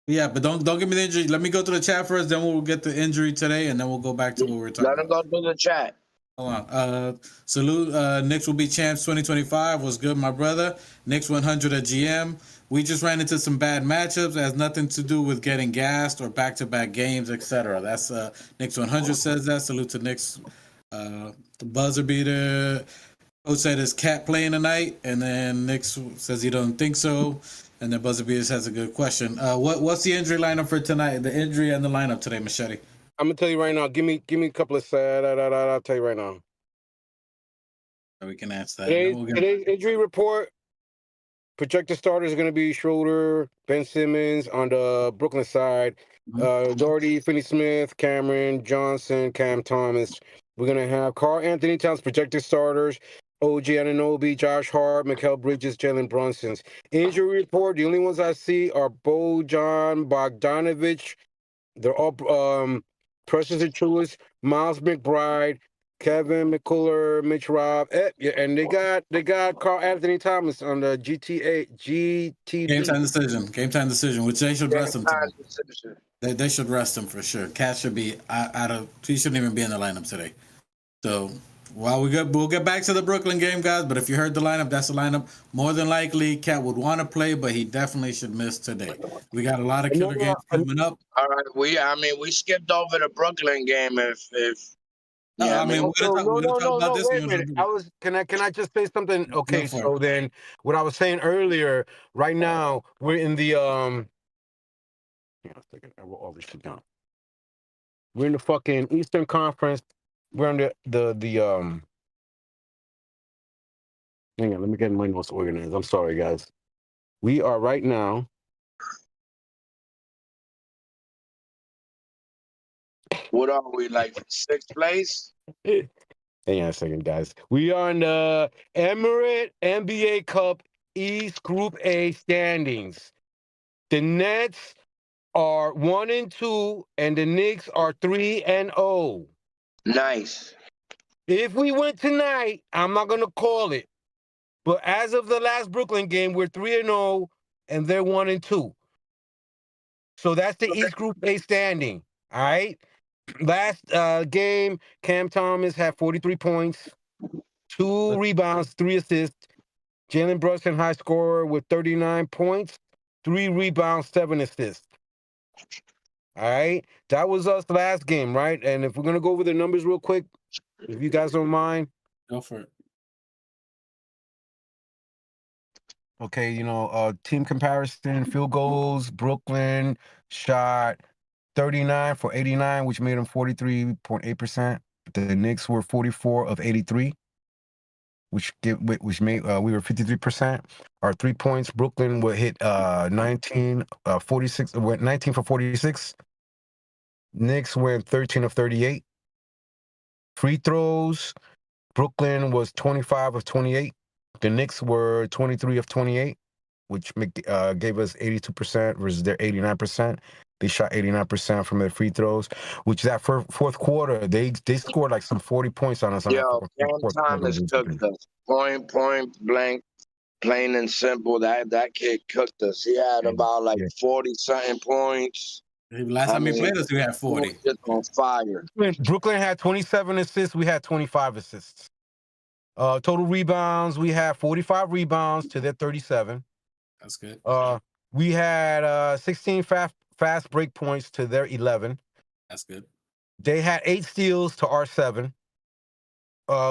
Yeah, but don't give me the injury. Let me go to the chat first, then we'll get the injury today, and then we'll go back to what we're talking about. Let him go through the chat. Hold on. Salute. Knicks will be champs 2025. What's good, my brother? Knicks 100 at GM. We just ran into some bad matchups. It has nothing to do with getting gassed or back-to-back games, etc. That's Knicks 100 says that. Salute to Knicks. The buzzer beater. Coach said, is Cat playing tonight? And then Knicks says he don't think so. And then buzzer beater has a good question. What's the injury lineup for tonight? The injury and the lineup today, Machete. I'm gonna tell you right now. Give me a couple of I'll tell you right now. We can answer that. Today's injury report. Projected starters are going to be Schroeder, Ben Simmons on the Brooklyn side, Doherty, Finney-Smith, Cameron, Johnson, Cam Thomas. We're going to have Karl Anthony Towns, projected starters, OG Anunoby, Josh Hart, Mikal Bridges, Jalen Brunson's. Injury report, the only ones I see are Bojan Bogdanovic. They're all Precious Achiulis, Miles McBride, Kevin McCullough, Mitch Robb, and they got Karl Anthony Thomas on the GTD. Game time decision, which they should rest him. They should rest him for sure. Cat should be out of. He shouldn't even be in the lineup today. So while we'll get back to the Brooklyn game, guys. But if you heard the lineup, that's the lineup. More than likely, Cat would want to play, but he definitely should miss today. We got a lot of killer games coming up. All right, we skipped over the Brooklyn game if. No, we're gonna talk about this. Wait a minute. Can I just say something? Okay, so then what I was saying earlier, right now we're in the hang on a second, I wrote all this shit down. We're in the fucking Eastern Conference. We're in the hang on, let me get my notes organized. I'm sorry, guys. We are right now. What are we, like, sixth place? Hang on a second, guys. We are in the Emirates NBA Cup East Group A standings. The Nets are 1-2, and the Knicks are 3-0. Nice. If we win tonight, I'm not gonna call it. But as of the last Brooklyn game, we're 3-0, and they're 1-2. So that's the East Group A standing. All right. Last game, Cam Thomas had 43 points, 2 rebounds, 3 assists. Jalen Brunson, high scorer with 39 points, 3 rebounds, 7 assists. All right, that was us last game, right? And if we're gonna go over the numbers real quick, if you guys don't mind, Go for it. Okay, team comparison, field goals, Brooklyn shot 39 for 89, which made them 43.8%. The Knicks were 44 of 83, which made we were 53%. Our 3 points, Brooklyn would hit 19 46 went 19 for 46. Knicks went 13 of 38. Free throws, Brooklyn was 25 of 28. The Knicks were 23 of 28, which gave us 82% versus their 89%. They shot 89% from their free throws, which that fourth quarter, they scored like some 40 points on us on that Yo, fourth Cam quarter. Thomas cooked us. Point blank, plain and simple. That kid cooked us. He had about like 40 something points. Last time he played us, we had 40. He was on fire. Brooklyn had 27 assists. We had 25 assists. Total rebounds, we had 45 rebounds to their 37. That's good. We had 16 fast break points to their 11. That's good. They had 8 steals to our 7.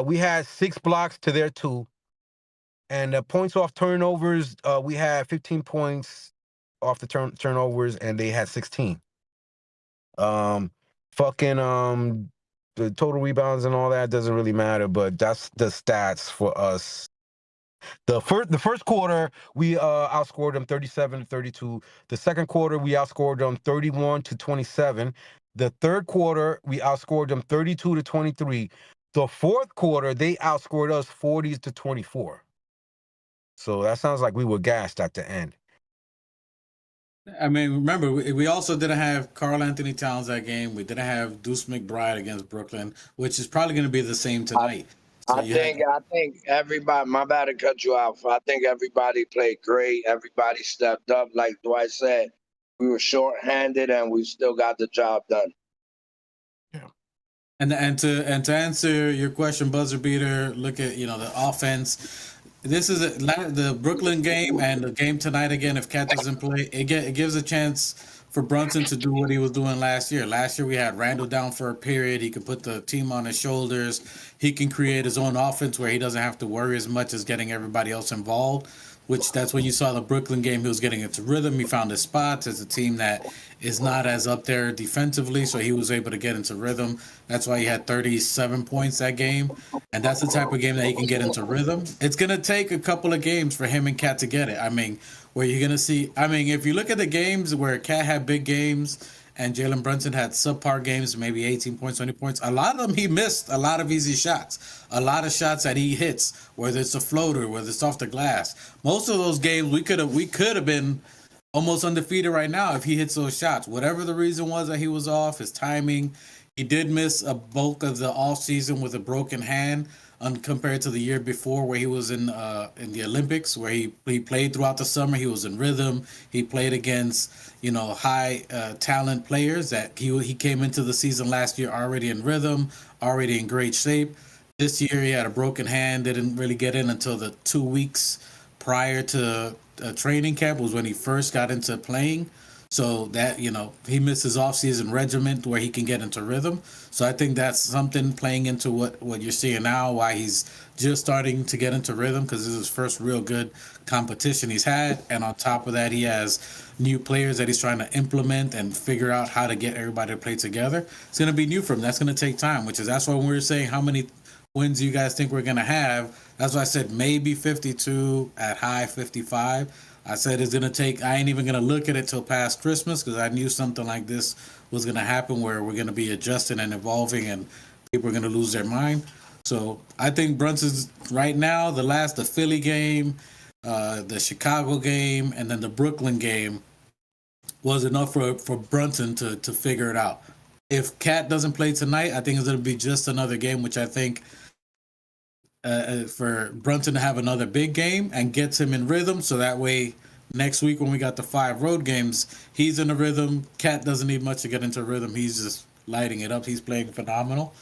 We had 6 blocks to their 2. And points off turnovers, we had 15 points off the turnovers, and they had 16. The total rebounds and all that doesn't really matter, but that's the stats for us. The first quarter, we outscored them 37-32. The second quarter, we outscored them 31-27. The third quarter, we outscored them 32-23. The fourth quarter, they outscored us 40-24. So that sounds like we were gassed at the end. I mean, remember, we also didn't have Karl Anthony Towns that game. We didn't have Deuce McBride against Brooklyn, which is probably going to be the same tonight. I think everybody, my bad to cut you off. I think everybody played great. Everybody stepped up. Like Dwight said, we were shorthanded and we still got the job done. Yeah. And to answer your question, buzzer beater, look at, the offense. This is the Brooklyn game and the game tonight again. If Cat doesn't play, it gives a chance for Brunson to do what he was doing last year. Last year we had Randall down for a period. He could put the team on his shoulders. He can create his own offense where he doesn't have to worry as much as getting everybody else involved, which that's when you saw the Brooklyn game. He was getting into rhythm. He found his spots as a team that is not as up there defensively, so he was able to get into rhythm. That's why he had 37 points that game, and that's the type of game that he can get into rhythm. It's going to take a couple of games for him and Cat to get it. I mean, where you're going to see – I mean, if you look at the games where Cat had big games and Jalen Brunson had subpar games, maybe 18 points, 20 points, a lot of them he missed a lot of easy shots, a lot of shots that he hits, whether it's a floater, whether it's off the glass. Most of those games we could have been almost undefeated right now if he hits those shots. Whatever the reason was that he was off, his timing. He did miss a bulk of the off season with a broken hand, compared to the year before where he was in the Olympics, where he played throughout the summer. He was in rhythm. He played against high talent players that he came into the season last year already in rhythm, already in great shape. This year he had a broken hand, didn't really get in until the 2 weeks prior to training camp was when he first got into playing. So that, he missed his offseason regiment where he can get into rhythm. So I think that's something playing into what you're seeing now, why he's just starting to get into rhythm, because this is his first real good competition he's had. And on top of that, he has new players that he's trying to implement and figure out how to get everybody to play together. It's going to be new for him. That's going to take time, that's why when we were saying how many wins you guys think we're going to have, that's why I said maybe 52 at high 55. I said it's going to take, I ain't even going to look at it till past Christmas, because I knew something like this was going to happen where we're going to be adjusting and evolving and people are going to lose their mind. So I think Brunson's right now, the Philly game, the Chicago game, and then the Brooklyn game was enough for Brunson to figure it out. If Cat doesn't play tonight, I think it's going to be just another game, which I think for Brunson to have another big game and gets him in rhythm, so that way next week when we got the 5 road games, he's in a rhythm. Cat doesn't need much to get into rhythm. He's just lighting it up. He's playing phenomenal.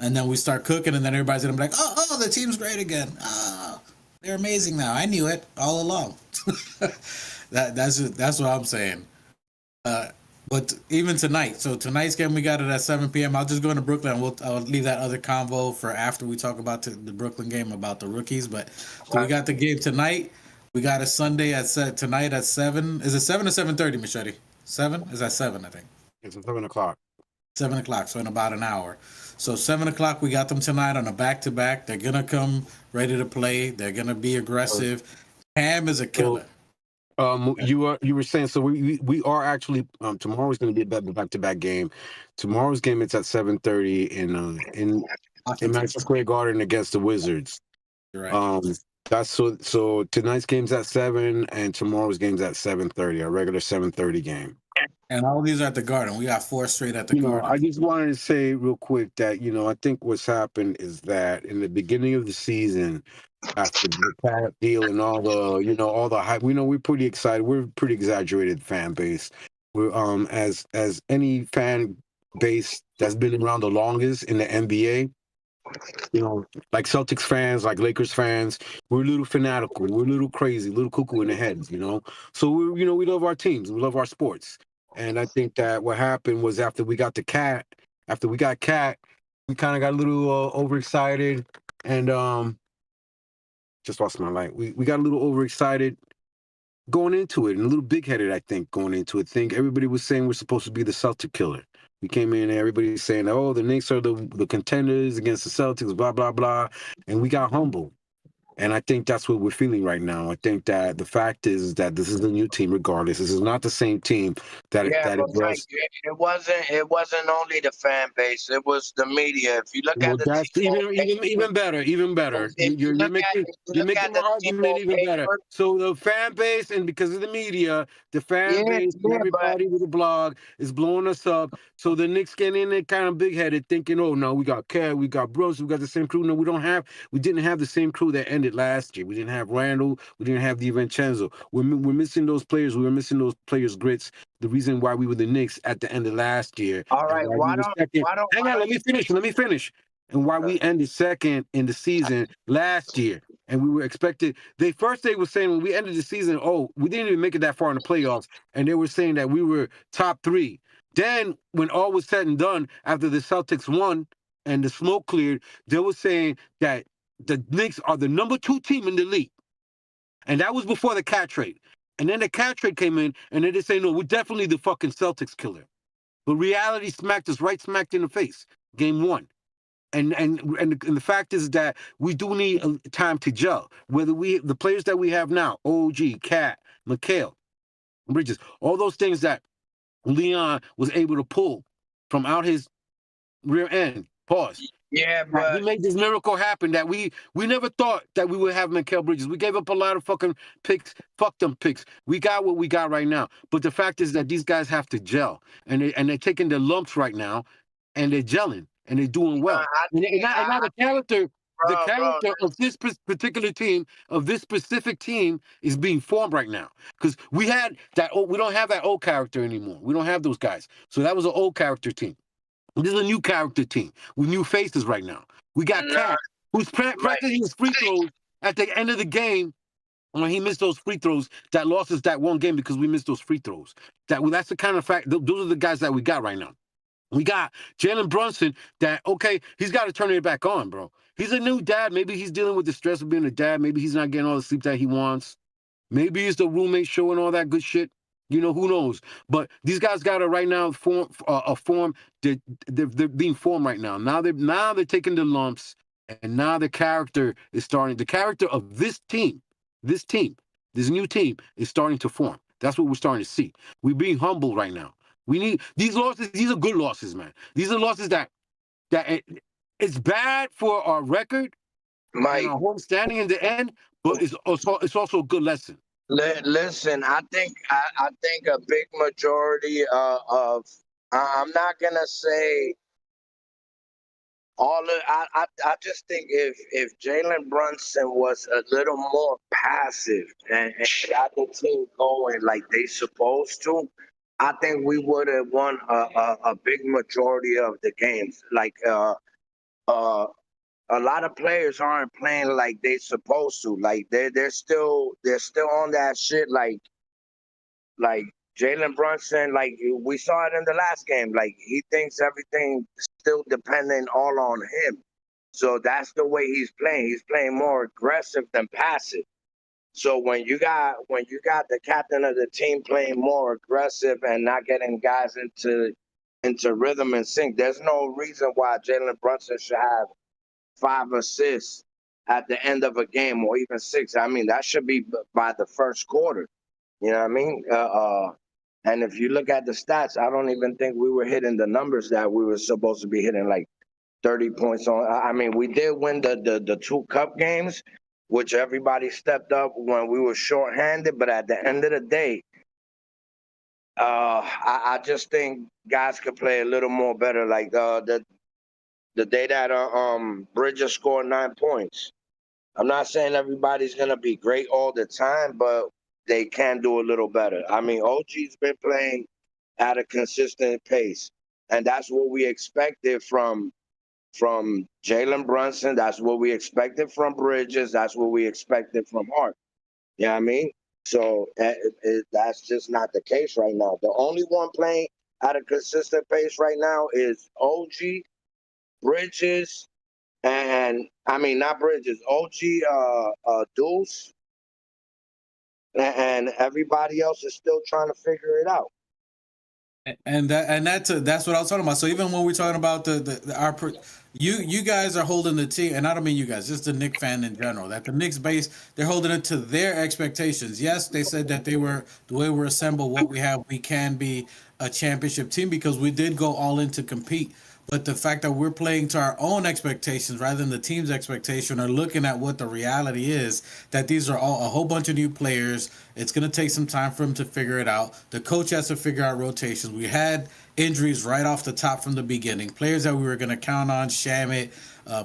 And then we start cooking, and then everybody's going to be like, oh, the team's great again. Oh, they're amazing now. I knew it all along. That's what I'm saying. But even tonight, so tonight's game we got it at 7 p.m. I'll just go into Brooklyn. I'll leave that other convo for after we talk about the Brooklyn game about the rookies. But so we got the game tonight. We got a Sunday tonight at 7. Is it 7 or 7:30, Machete? 7 is at 7, I think. It's 7 o'clock. 7 o'clock, so in about an hour. So 7 o'clock, we got them tonight on a back-to-back. They're gonna come ready to play. They're gonna be aggressive. Cam is a killer. You were saying, so we are actually tomorrow's going to be a back-to-back game. Tomorrow's game it's at 7:30 in Madison Square Garden against the Wizards. You're right. That's so tonight's game's at 7 and tomorrow's game's at 7:30, a regular 7:30 game. And all these are at the Garden. We got 4 straight at the Garden. I just wanted to say real quick that I think what's happened is that in the beginning of the season, after the Pat deal and all the all the hype, we're pretty excited. We're a pretty exaggerated fan base. We're as any fan base that's been around the longest in the NBA. Like Celtics fans, like Lakers fans, we're a little fanatical, we're a little crazy, a little cuckoo in the heads. So we love our teams, we love our sports. And I think that what happened was after we got Cat, we kind of got a little overexcited and just lost my light. We got a little overexcited going into it and a little big-headed, I think, going into it. Everybody was saying we're supposed to be the Celtic killer. We came in and everybody's saying, oh, the Knicks are the contenders against the Celtics, blah, blah, blah. And we got humbled. And I think that's what we're feeling right now. I think that the fact is that this is a new team regardless. This is not the same team that it was. Mike, it wasn't only the fan base, it was the media. If you look at the that's even better. You're making the argument even better. So the fan base, and because of the media, the fan base, everybody with a blog is blowing us up. So the Knicks get in there kind of big-headed, thinking, oh, no, we got Cat, we got Bros, we got the same crew. No, we didn't have the same crew that ended last year. We didn't have Randall, we didn't have DiVincenzo. We're missing those players. We were missing those players' grits. The reason why we were the Knicks at the end of last year. All right, let me finish. And why we ended second in the season last year. And we were expected. They were saying when we ended the season, oh, we didn't even make it that far in the playoffs. And they were saying that we were top 3. Then when all was said and done, after the Celtics won and the smoke cleared, they were saying that the Knicks are the number 2 team in the league. And that was before the Cat trade. And then the Cat trade came in, and then they say, no, we're definitely the fucking Celtics killer. But reality smacked us right smacked in the face, game 1. And the fact is that we do need time to gel. Whether the players that we have now, OG, Cat, Mikal, Bridges, all those things that Leon was able to pull from out his rear end. Pause. Yeah, but he made this miracle happen that we never thought that we would have Mikal Bridges. We gave up a lot of fucking picks. Fuck them picks. We got what we got right now. But the fact is that these guys have to gel, and they're taking their lumps right now, and they're gelling, and they're doing well. The character of this particular team, of this specific team, is being formed right now. Because we don't have that old character anymore. We don't have those guys. So that was an old character team. This is a new character team with new faces right now. We got Cat, who's practicing his free throws at the end of the game when he missed those free throws that lost us that one game because we missed those free throws. That's the kind of fact. Those are the guys that we got right now. We got Jalen Brunson that, okay, he's got to turn it back on, bro. He's a new dad. Maybe he's dealing with the stress of being a dad. Maybe he's not getting all the sleep that he wants. Maybe it's the roommate show and all that good shit. Who knows? But these guys got to right now form a form. They're being formed right now. Now they're taking the lumps, and now the character is starting. The character of this new team is starting to form. That's what we're starting to see. We're being humble right now. We need these losses. These are good losses, man. These are losses that it's bad for our record, Mike, and our home standing in the end. But it's also a good lesson. Listen, I think a big majority of I'm not gonna say all of I just think if Jalen Brunson was a little more passive and got the team going like they supposed to, I think we would have won a big majority of the games. Like a lot of players aren't playing like they supposed to. Like they're still on that shit. Like Jalen Brunson, like we saw it in the last game, like he thinks everything still depending all on him. So that's the way he's playing. He's playing more aggressive than passive. So when you got the captain of the team playing more aggressive and not getting guys into rhythm and sync, there's no reason why Jalen Brunson should have 5 assists at the end of a game or even 6. I mean, that should be by the first quarter. You know what I mean? And if you look at the stats, I don't even think we were hitting the numbers that we were supposed to be hitting, like 30 points on. I mean, we did win the 2 cup games, which everybody stepped up when we were shorthanded. But at the end of the day, I just think guys could play a little more better. Like the day that Bridges scored 9 points. I'm not saying everybody's gonna be great all the time, but they can do a little better. I mean, OG's been playing at a consistent pace, and that's what we expected from Jalen Brunson. That's what we expected from Bridges. That's what we expected from Hart. You know what I mean? So that's just not the case right now. The only one playing at a consistent pace right now is OG, Bridges, and I mean not Bridges, OG, Deuce, and everybody else is still trying to figure it out. And that's what I was talking about. So even when we're talking about you guys are holding the team, and I don't mean you guys, just the Knicks fan in general. That the Knicks base, they're holding it to their expectations. Yes, they said that they were the way we're assembled, what we have, we can be a championship team because we did go all in to compete. But the fact that we're playing to our own expectations rather than the team's expectation, or looking at what the reality is, that these are all a whole bunch of new players. It's going to take some time for them to figure it out. The coach has to figure out rotations. We had injuries right off the top from the beginning. Players that we were going to count on, Shamit,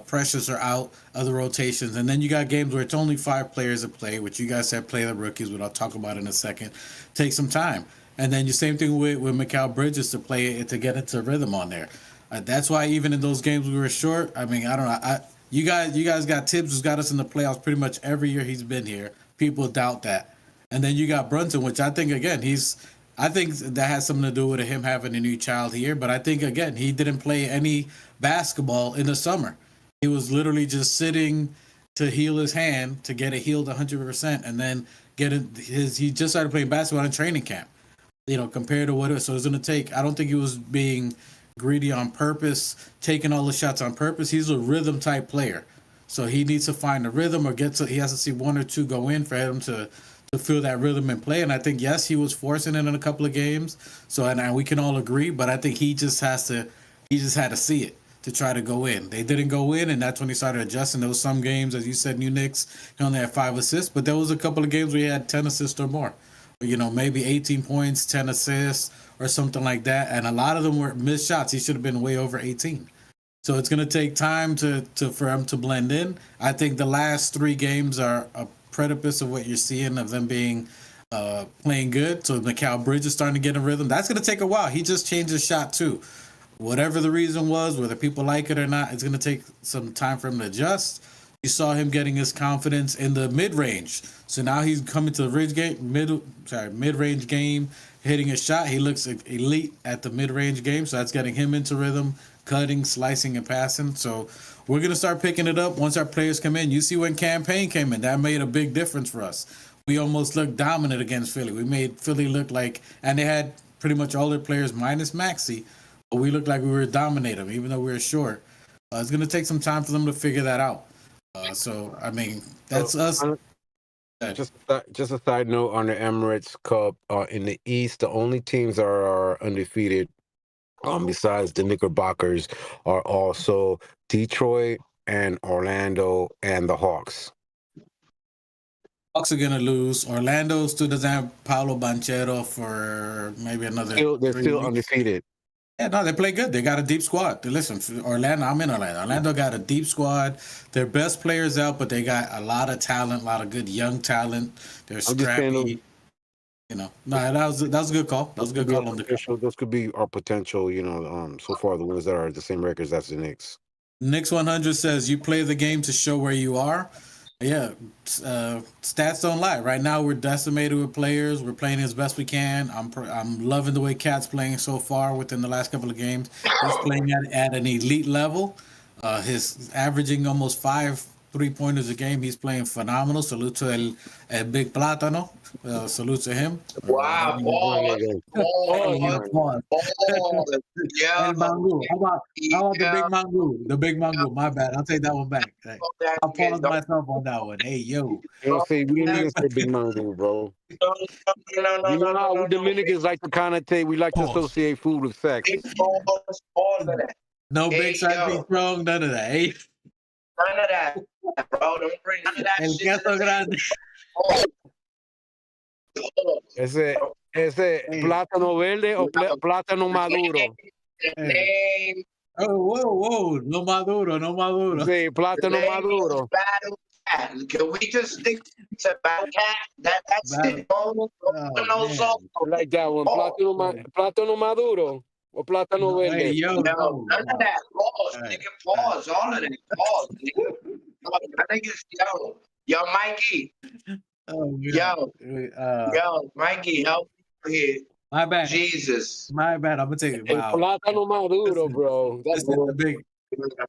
Precious are out of the rotations. And then you got games where it's only 5 players to play, which you guys said play the rookies, which I'll talk about in a second. Take some time. And then the same thing with Mikal Bridges to play it, to get into rhythm on there. That's why even in those games we were short. I mean, I don't know. You guys got Tibbs, who's got us in the playoffs pretty much every year he's been here. People doubt that. And then you got Brunson, which I think, again, I think that has something to do with him having a new child here. But I think, again, he didn't play any basketball in the summer. He was literally just sitting to heal his hand, to get it healed 100%, and then he just started playing basketball in training camp. You know, compared to what it was. So it's going to take, I don't think he was being greedy on purpose, taking all the shots on purpose. He's a rhythm type player, so he needs to find a rhythm, or he has to see 1 or 2 go in for him to feel that rhythm and play. And I think, yes, he was forcing it in a couple of games, so and we can all agree, but I think he just had to see it to try to go in. They didn't go in, and that's when he started adjusting. There was some games, as you said, New Knicks, he only had 5 assists, but there was a couple of games where he had 10 assists or more. You know, maybe 18 points, 10 assists, or something like that. And a lot of them were missed shots. He should have been way over 18. So it's going to take time for him to blend in. I think the last 3 games are a precipice of what you're seeing of them being playing good. So Mikal Bridges is starting to get a rhythm. That's going to take a while. He just changed his shot too. Whatever the reason was, whether people like it or not, it's going to take some time for him to adjust. You saw him getting his confidence in the mid-range. So now he's coming to the mid-range game, hitting a shot. He looks elite at the mid-range game, so that's getting him into rhythm, cutting, slicing, and passing. So we're going to start picking it up once our players come in. You see when Campaign came in, that made a big difference for us. We almost looked dominant against Philly. We made Philly look like, and they had pretty much all their players minus Maxey, but we looked like we were dominating them, even though we were short. It's going to take some time for them to figure that out. So I mean, that's us. Just a side note on the Emirates Cup. In the East, the only teams that are undefeated, besides the Knickerbockers, are also Detroit and Orlando and the Hawks. Hawks are gonna lose. Orlando still doesn't have Paolo Banchero for maybe another. They're still weeks. undefeated. Yeah, no, they play good. They got a deep squad. Listen, Orlando, I'm in Orlando. Orlando got a deep squad. Their best players out, but they got a lot of talent, a lot of good young talent. They're scrappy. You know, no, that was a good call. That was a good call on the potential. Those could be our potential. You know, so far the ones that are the same records as the Knicks. Knicks 100 says you play the game to show where you are. Yeah, stats don't lie. Right now, we're decimated with players. We're playing as best we can. I'm loving the way Cat's playing so far within the last couple of games. He's playing at an elite level. His averaging almost 5 3-pointers a game. He's playing phenomenal. Salute to el Big Plátano. Salute to him. Wow, pause, Hey, yo, pause, pause. pause. El Mangu. How about the Yeah, Big Mangu? The Big Mangu. My bad. I'll take that one back. Hey, I'll pause myself on that one. Hey, yo. You don't say we didn't even say Big Mango, bro. You know how we Dominicans like to connotate, we like to Pause. associate food with sex. Pause, all of that. No Hey, big side, yo. big strong, none of that. Hey, None of that, bro. Don't bring none of that el shit to queso the grande. table. Ese Hey, plátano verde o plátano maduro. The hey. name, Oh, whoa. No maduro, no maduro. Sí, the plátano name is maduro. Battle Cat. Can we just stick to Battle Cat? That's Battle- it, bro. Oh, No man. salt. I like that one. Oh, Plátano maduro o plátano Hey, verde. yo, no, no. none of that. Pause, All right. nigga. Pause. All of that. Pause, nigga. I think it's yo, Mikey. Oh, yeah. Yo, Mikey, help me here. My bad. Jesus. My bad. I'm going to take it. El Wow. plátano maduro, bro. That's Listen, the big. I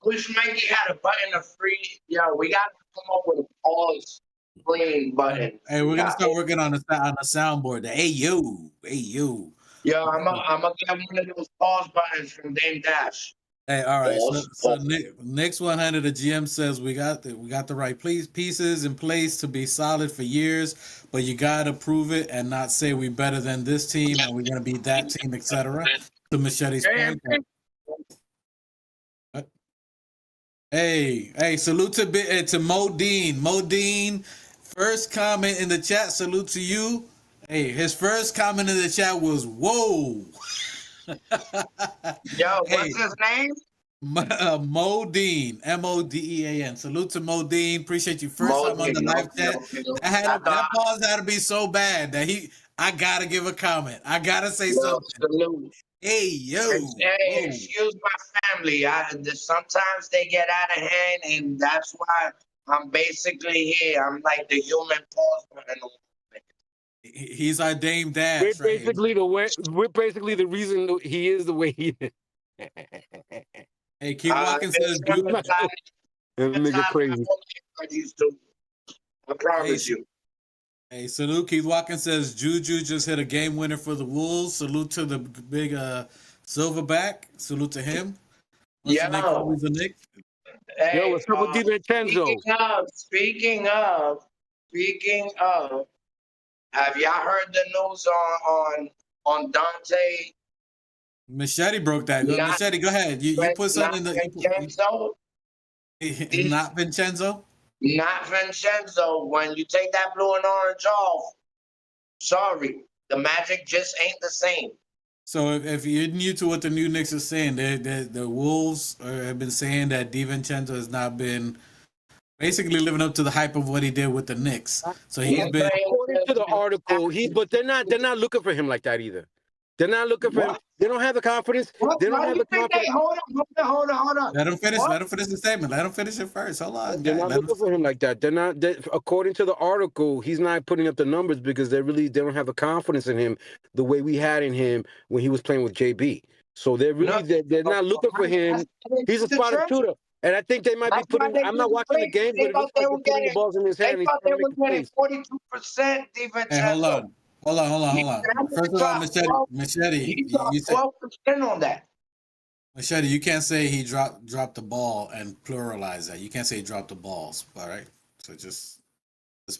wish Mikey had a button to free. Yo, we got to come up with a pause screen button. Hey, we're going to start working on the soundboard. The, hey, yo. Hey, yo. Yo, I'm gonna get one of those pause buttons from Dame Dash. Hey, all right. Pause, So pause. Knicks 100, the GM says we got the right pieces in place to be solid for years, but you gotta prove it and not say we better than this team and we're gonna beat that team, etc. To Machete's point. Hey, salute to Mo Dean. Mo Dean, first comment in the chat. Salute to you. Hey, his first comment in the chat was whoa. Yo, Hey. what's his name? Modine, Modean. Salute to Modine. Appreciate you first time on the live chat. That pause had to be so bad that I gotta give a comment. I gotta say something. Salute. Hey, yo. Hey, excuse my family. Sometimes they get out of hand, and that's why I'm basically here. I'm like the human pause button. He's our Dame Dash. We're basically the reason he is the way he is. Hey, Keith Watkins says, That nigga crazy. I promise you. Hey, salute. Keith Watkins says Juju just hit a game winner for the Wolves. Salute to the big Silverback. Salute to him. Always a Knick. Hey, yo, what's up with DiVincenzo? Speaking of, have y'all heard the news on Dante? Machete broke that. Machete, go ahead. You put something in the. Not Vincenzo? Not Vincenzo. When you take that blue and orange off, sorry, the magic just ain't the same. So if you're new to what the new Knicks are saying, the Wolves have been saying that DiVincenzo has not been basically living up to the hype of what he did with the Knicks. So he's been According to the article, but they're not looking for him like that either. They're not looking for him. They don't have the confidence. They don't have the confidence. Hold on. Let him finish. Let him finish the statement. Let him finish it first. Hold on. They're not looking for him like that. They're not. According to the article, he's not putting up the numbers because they don't have the confidence in him the way we had in him when he was playing with JB. So they're not looking for him. He's a spotted shooter. And I think they might be putting. I'm not watching the game, but it looks like they're putting the balls in his hand. They thought they were getting 42% defense. Hey, hold on. First of all, Machete, you said 12% on that. Machete, you can't say he dropped the ball and pluralize that. You can't say he dropped the balls. All right. So just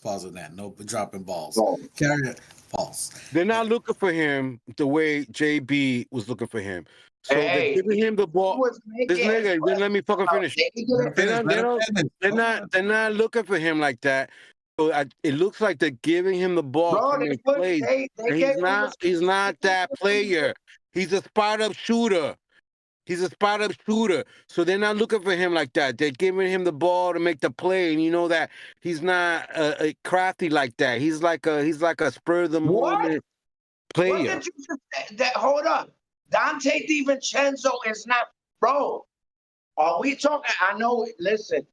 pause on that. No dropping balls. Carry it. Pause. They're not looking for him the way JB was looking for him. So they're giving him the ball. This nigga, then let me fucking finish. They're not looking for him like that. So it looks like they're giving him the ball to make plays. He's not that player. He's a spot-up shooter. So they're not looking for him like that. They're giving him the ball to make the play, and you know that he's not crafty like that. He's like a spur of the moment player. What did you just say? Hold up. Dante DiVincenzo is not, bro. Are we talking? I know. Listen,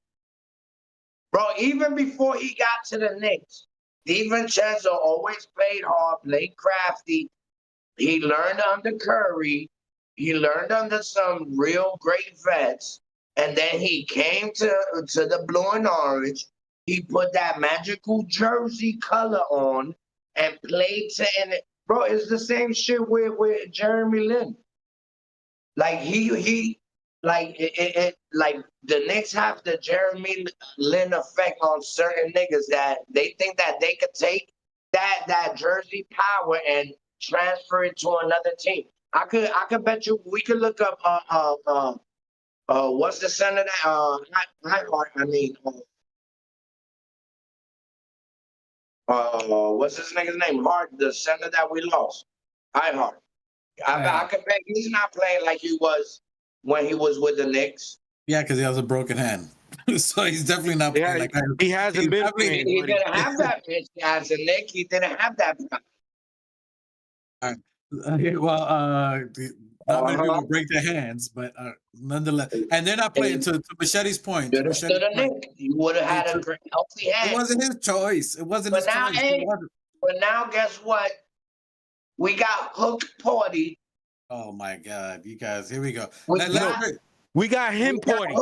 Bro, even before he got to the Knicks, DiVincenzo always played hard, played crafty. He learned under Curry. He learned under some real great vets. And then he came to the blue and orange. He put that magical jersey color on and played to and bro, it's the same shit with Jeremy Lin. Like he like it like the Knicks have the Jeremy Lin effect on certain niggas that they think that they could take that jersey power and transfer it to another team. I could bet you we could look up what's the center that what's his nigga's name? Hart, the center that we lost. Hart. I could bet he's not playing like he was when he was with the Knicks. Yeah, because he has a broken hand. So he's definitely not playing like he hasn't been playing. He didn't have that bitch as a Knick. He didn't have that. All right. Well, not many people break their hands, but nonetheless, and they're not playing. To Machete's point, You would have had a great healthy hand. It wasn't his choice. It wasn't his choice. But now, guess what? We got Hook Porty. Oh my God, you guys! Here we go. We got him Porty.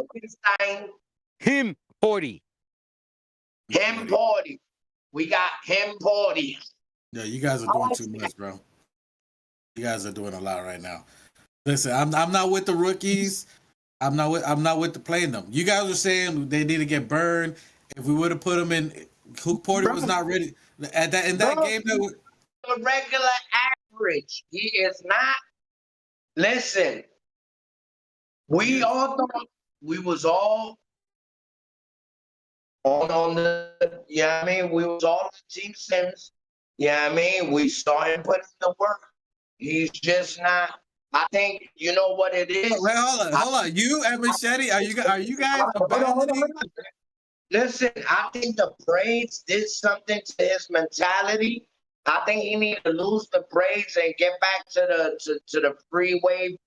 Him Porty. Him Porty. We got him Porty. Yeah, you guys are doing too much, bro. You guys are doing a lot right now. Listen, I'm not with the rookies. I'm not with the playing them. You guys were saying they need to get burned. If we would have put them in, Hook Porter was not ready in that game. The regular average. He is not. Listen, we all thought we was all on the. Yeah, I mean, we was all Team Sims. Yeah, I mean, we saw him put in the work. He's just not. I think you know what it is. Wait, hold on. You and Machete, are you guys abandoning? Listen, I think the braids did something to his mentality. I think he needs to lose the braids and get back to the free wave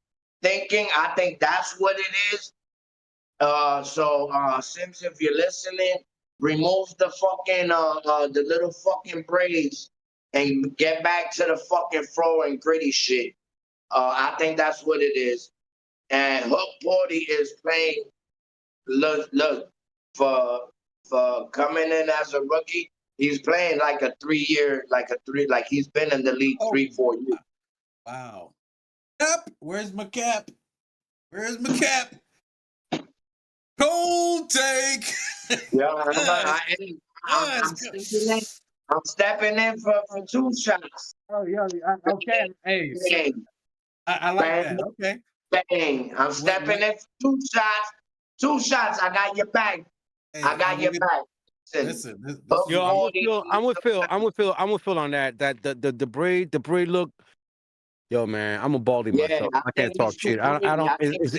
thinking. I think that's what it is. So Sims, if you're listening, remove the fucking the little fucking braids and get back to the fucking fro and gritty shit. I think that's what it is. And Hook Porty is playing. Look for coming in as a rookie. He's playing like he's been in the league 3-4 years. Wow. Cap, where's my cap? Where's my cap? Cold take. Yeah, I'm stepping in for 2 shots. Oh yeah, okay. Hey, so I like that. Okay. Bang. I'm stepping in for 2 shots. 2 shots. I got your back. Hey, I got your back. Listen, Yo, I'm with Phil on that. That the braid look. Yo, man, I'm a baldy myself. I can't talk shit. I don't. It's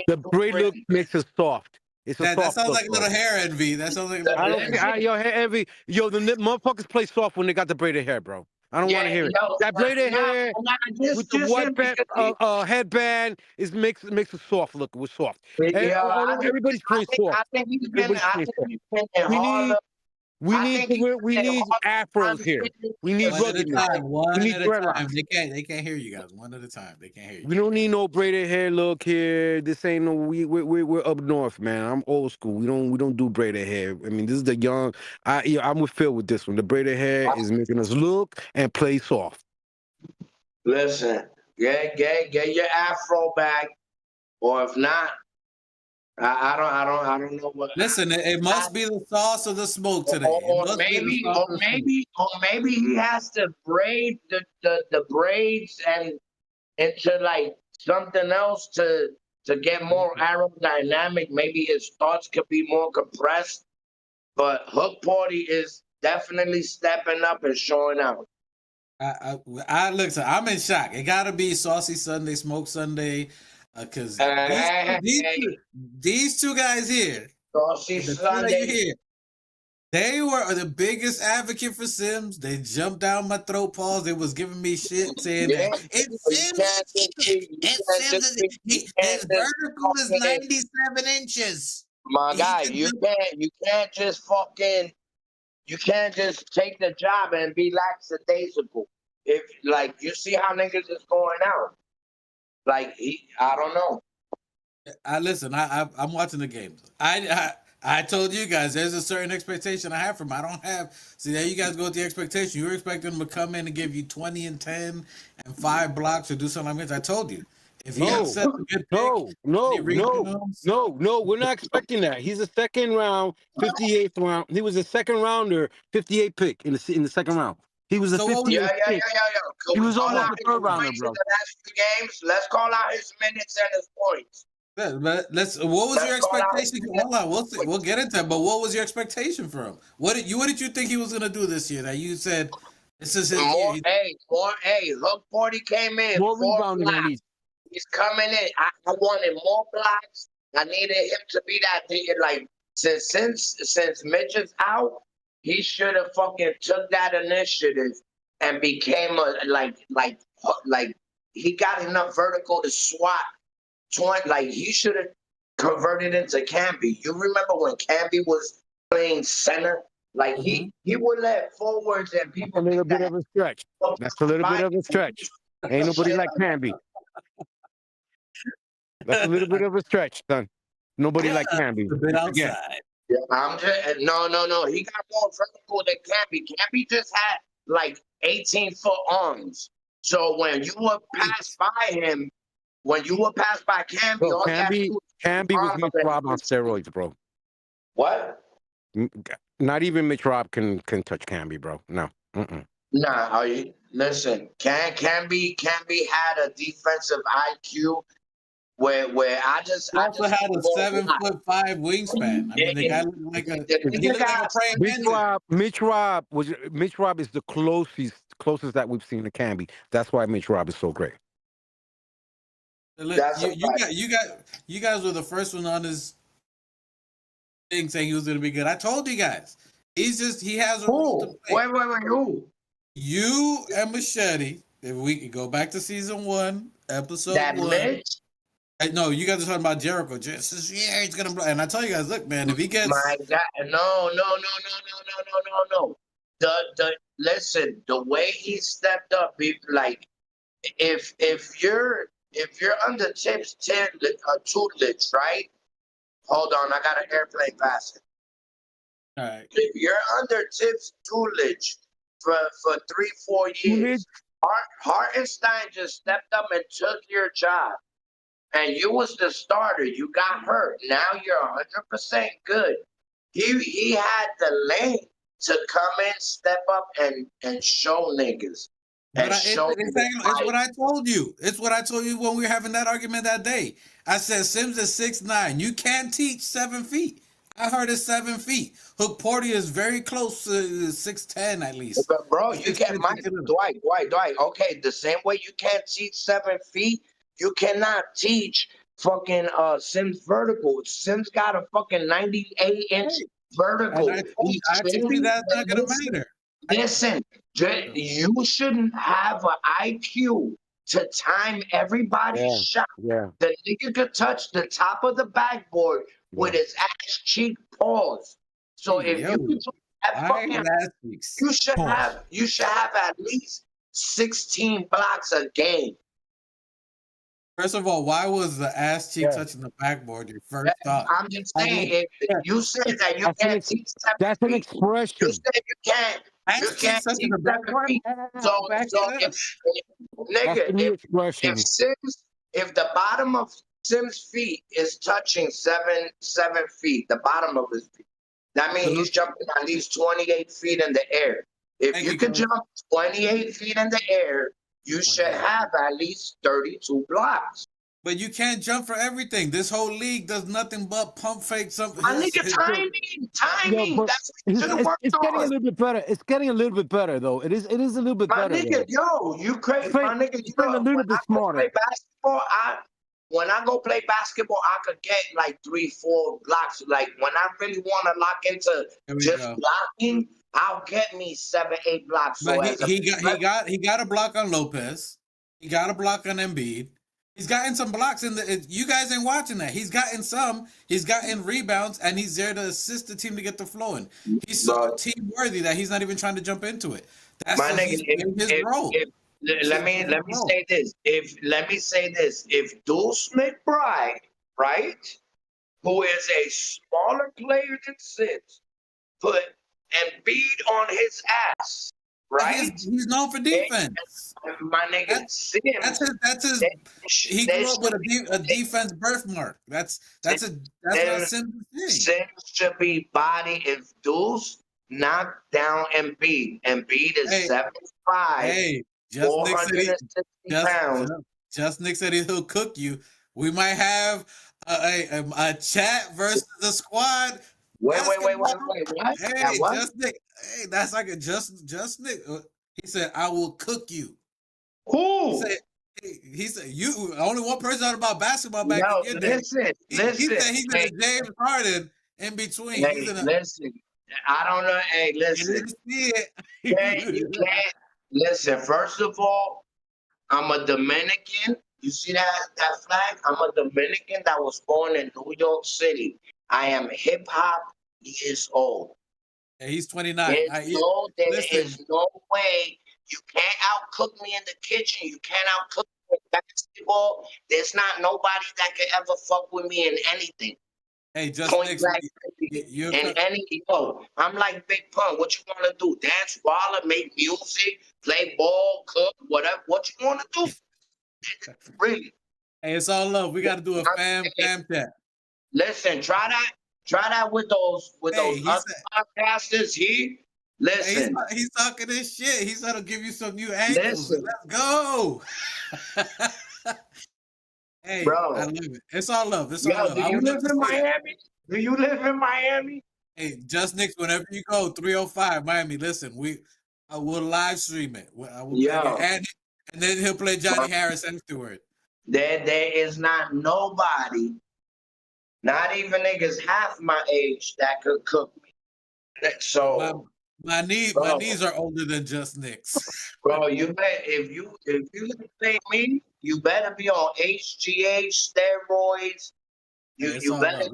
the braid look makes it soft. It's a soft. That sounds look, like a little hair envy. That sounds like. Yo, hair envy. Yo, the motherfuckers play soft when they got the braided hair, bro. I don't want to hear it. That braided hair with the white headband makes it soft look. It was soft. Everybody's playing soft. I think he's been harder. We need afros here. We need ruggedness. One at a time. They can't hear you guys. One at a time. They can't hear you. We don't need no braided hair look here. This ain't no. We're up north, man. I'm old school. We don't do braided hair. I mean, this is the young. I'm with Phil with this one. The braided hair is making us look and play soft. Listen, get your afro back, or if not. I don't know what. Listen, it must be the sauce or the smoke today. Or maybe he has to braid the braids and into like something else to get more aerodynamic. Maybe his thoughts could be more compressed. But Hook Porty is definitely stepping up and showing out. Listen, I'm in shock. It gotta be Saucy Sunday, Smoke Sunday. Because these two guys here, they were the biggest advocate for Sims. They jumped down my throat, pause. They was giving me shit, saying that his vertical is 97 inches. My He guy, can you do- can't just take the job and be lackadaisical. If like you see how niggas is going out, like I don't know. I listen. I'm watching the games. I told you guys there's a certain expectation I have from him. I don't have. See, there you guys go with the expectation. You're expecting him to come in and give you 20 and 10 and 5 blocks or do something like that. I told you. If he No, sets a good pick, no, no, rebounds. no. We're not expecting that. He's a second round, 58th round. He was a second rounder, 58 pick in the second round. He was a So what was 58th pick. Can He we was call almost out a his third rounder, points in bro. the last few games? Let's call out his minutes and his points. But let's. What was your Let's call out expectation? his Hold on, we'll see, we'll points. get into it. But what was your expectation for him? What did you think he was gonna do this year? That you said this is his year. Hook 40 came in. More 4 rebounding at blocks. least. He's coming in. I wanted more blocks. I needed him to be that nigga. Like since Mitch is out, he should have fucking took that initiative and became a like he got enough vertical to swat 20. Like he should have converted into Camby. You remember when Camby was playing center? Like he would let forwards and That's people a little think bit that of a stretch. That's a little bit of a stretch. Ain't nobody like Camby. That's a little bit of a stretch, son. Nobody like Camby. A bit Again. outside. I'm just no. He got more vertical than Camby. Camby just had like 18-foot arms. So when you would pass by him, when you would pass by Camby, Bro, all he had to Camby do was Mitch was Rob on steroids, bro. What? Not even Mitch Rob can touch Camby, bro. No. Mm-mm. Nah, listen. Camby had a defensive IQ where I He also had a 7'5" wingspan. I mean, the guy looked like a praying man. Mitch Rob is the closest that we've seen to Camby. That's why Mitch Rob is so great. Look, That's you guys were the first one on this thing saying he was going to be good. I told you guys. He has a role to play. Wait, who? You and Machete, if we could go back to season 1, episode That 1. Mitch? No, you guys are talking about Jericho. He's going to. And I tell you guys, look, man, if he gets. My God, no. Listen, the way he stepped up, like if you're under Tip's tutelage, right? Hold on, I got an airplane passing. All right. If you're under Tip's tutelage for 3-4 years, Hartenstein just stepped up and took your job. And you was the starter. You got hurt. Now you're 100% good. He had the lane to come in, step up, and show niggas. It's what I told you. It's what I told you when we were having that argument that day. I said Sims is 6'9". You can't teach 7 feet. I heard it's 7 feet. Hook Porty is very close to 6'10" at least. But bro, you can't. Dwight. Okay, the same way you can't teach 7 feet, you cannot teach fucking Sims vertical. Sims got a fucking 98-inch vertical. And I told you that's not gonna matter. Listen, you shouldn't have an IQ to time everybody's shot. Yeah. The nigga could touch the top of the backboard with his ass cheek paws. So if you you should have at least 16 blocks a game. First of all, why was the ass cheek touching the backboard your first thought? I'm just saying, if you said that you can't teach 7 That's an feet, expression. you said you can't teach 7 feet. So if the bottom of Sims' feet is touching 7 feet, the bottom of his feet, that means he's jumping at least 28 feet in the air. If you can jump 28 feet in the air, you should have at least 32 blocks. But you can't jump for everything. This whole league does nothing but pump fake something. I think timing. Yeah, That's what you should have worked it's getting a little bit better. It's getting a little bit better though. It is a little bit better. Nigga, you crazy. My nigga, you a little bit smarter. Play basketball, when I go play basketball, I could get like 3-4 blocks. Like when I really want to lock into just blocking, I'll get me 7-8 blocks. But he got a block on Lopez. He got a block on Embiid. He's gotten some blocks in the. You guys ain't watching that. He's gotten some. He's gotten rebounds, and he's there to assist the team to get the flow in. He's so But team worthy that he's not even trying to jump into it. That's my just nigga, he's playing his role. let me say this. If Deuce McBride, right, who is a smaller player than Sims, put Embiid on his ass, right? He's known for defense. My nigga, That's his. He grew up with a defense birthmark. That's not Sims' thing. Sims should be body if Deuce knocked down Embiid. Embiid is 7'5", Hey, just Nick said 460 pounds. Just Nick said he'll cook you. We might have a chat versus the squad. Wait, what? Hey, what? just Nick. Hey, that's like a just Nick. He said, "I will cook you." Who? He said, "You only one person out about basketball back in your day." Listen. He said he's in a James Harden in between. Hey, listen. I don't know. Hey, listen. You didn't see it. You can't. Listen. First of all, I'm a Dominican. You see that flag? I'm a Dominican that was born in New York City. I am hip hop years old. Yeah, he's 29. There is no way you can't outcook me in the kitchen. You can't outcook me in basketball. There's not nobody that can ever fuck with me in anything. Hey, just Nick, I'm like Big Pun. What you want to do? Dance, waller, make music, play ball, cook, whatever. What you want to do? Really? Hey, it's all love. We got to do a fam chat. Listen, try that with those other podcasters here. Listen, he's talking this shit. He said he'll give you some new angles. Let's go. Hey, bro, I love it. It's all love. It's all love. Do you live in Miami? Do you live in Miami? Hey, just Nick, whenever you go, 305 Miami. Listen, I will live stream it. I will play it. And then he'll play Johnny Harris afterward. There is not nobody, not even niggas half my age that could cook me. So my knees are older than just Nick's. Bro, you bet if you say me, you better be on HGH steroids. You better.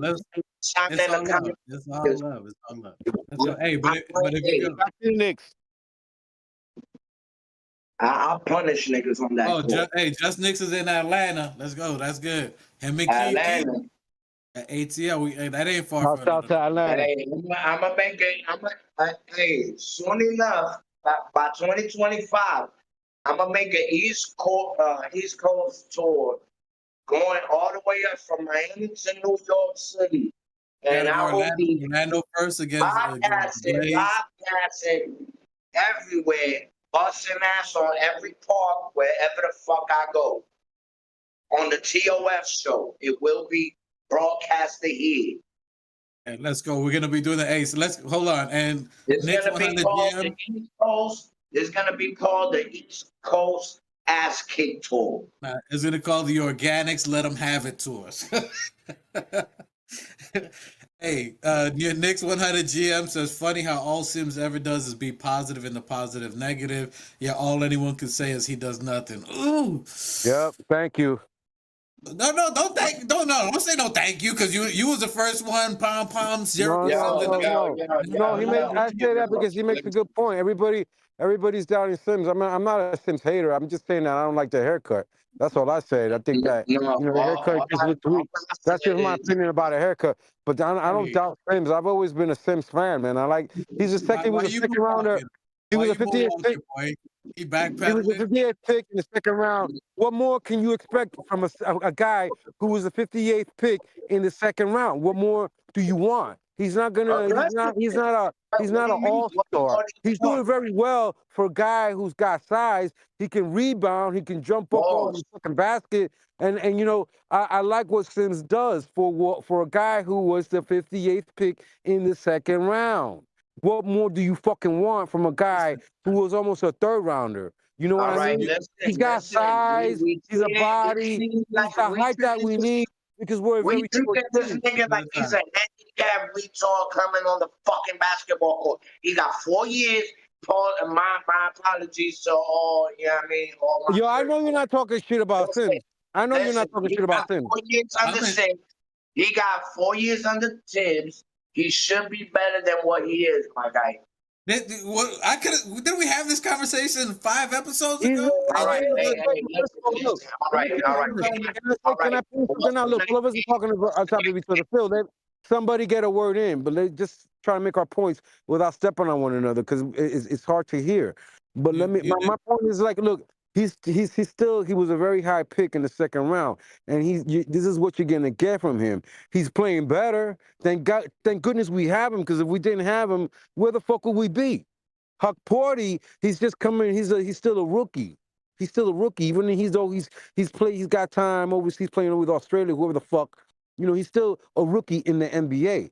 It's all love. It's all love. Hey, but if you go, Knicks. I'll punish niggas on that. Oh, Just Nick's is in Atlanta. Let's go. That's good. Him and Atlanta. At ATL, that ain't far from South to Atlanta. Hey, I'm gonna make it. Hey, soon enough, by 2025, I'm gonna make an East Coast tour, going all the way up from Miami to New York City, and I will be Orlando first against podcasting everywhere, busting ass on every park, wherever the fuck I go. On the TOF show, it will be broadcasted here. And let's go. We're gonna be doing the Ace. Let's hold on. And it's gonna be called the East Coast. It's gonna be called the East Coast Ass Kick Tour. It's gonna call the Organics. Let them have it to us. Hey, your Knicks 100 GM says, funny how all Sims ever does is be positive in the positive negative. Yeah, all anyone can say is he does nothing. Ooh. Yep. Thank you. No, don't say no thank you, because you was the first one. Pom zero. No, I say that because he makes a good point. Everybody's down in Sims. I'm not a Sims hater. I'm just saying that I don't like the haircut. That's all I said. I think that the haircut just looks weak. That's just my opinion about a haircut. But I don't doubt Sims. I've always been a Sims fan, man. He was a second rounder. He was a 58th pick. He was a 58th pick in the second round. What more can you expect from a guy who was a 58th pick in the second round? What more do you want? He's not gonna. He's not an all-star. He's doing very well for a guy who's got size. He can rebound. He can jump up over the fucking basket. And I like what Sims does for a guy who was the 58th pick in the second round. What more do you fucking want from a guy who was almost a third rounder? You know what I mean? He's got size. He's a body. He's the height that we need, because we're we treat this nigga like he's a handicap retard coming on the fucking basketball court. He got 4 years. My apologies to all. You know what I mean? I know you're not talking shit about Sims. I know you're not Listen, talking he shit about got Sims. 4 years under Sims. He got 4 years under Tibbs. He should be better than what he is, my guy. Didn't we have this conversation 5 episodes He's ago? All right, hey, listen. look. All right. Can I point something out? Look, all of us are talking on top of each other. Phil, somebody get a word in, but they just try to make our points without stepping on one another because it's hard to hear. But my point is like, look, he was a very high pick in the second round, and this is what you're gonna get from him. He's playing better. Thank goodness we have him, because if we didn't have him, where the fuck would we be? Huck Porty, he's just coming. He's still a rookie. He's still a rookie. Even he's got time overseas playing with Australia, whoever the fuck. He's still a rookie in the NBA.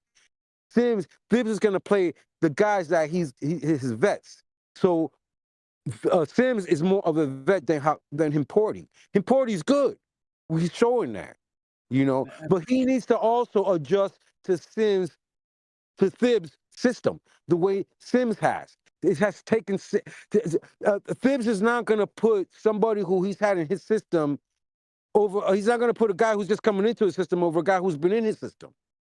Tibbs is gonna play the guys that his vets. So Sims is more of a vet than Porty. Porty's good. He's showing that, But he needs to also adjust to Thibs' system, the way Sims has. It has taken. Thibs is not going to put somebody who he's had in his system over. He's not going to put a guy who's just coming into his system over a guy who's been in his system.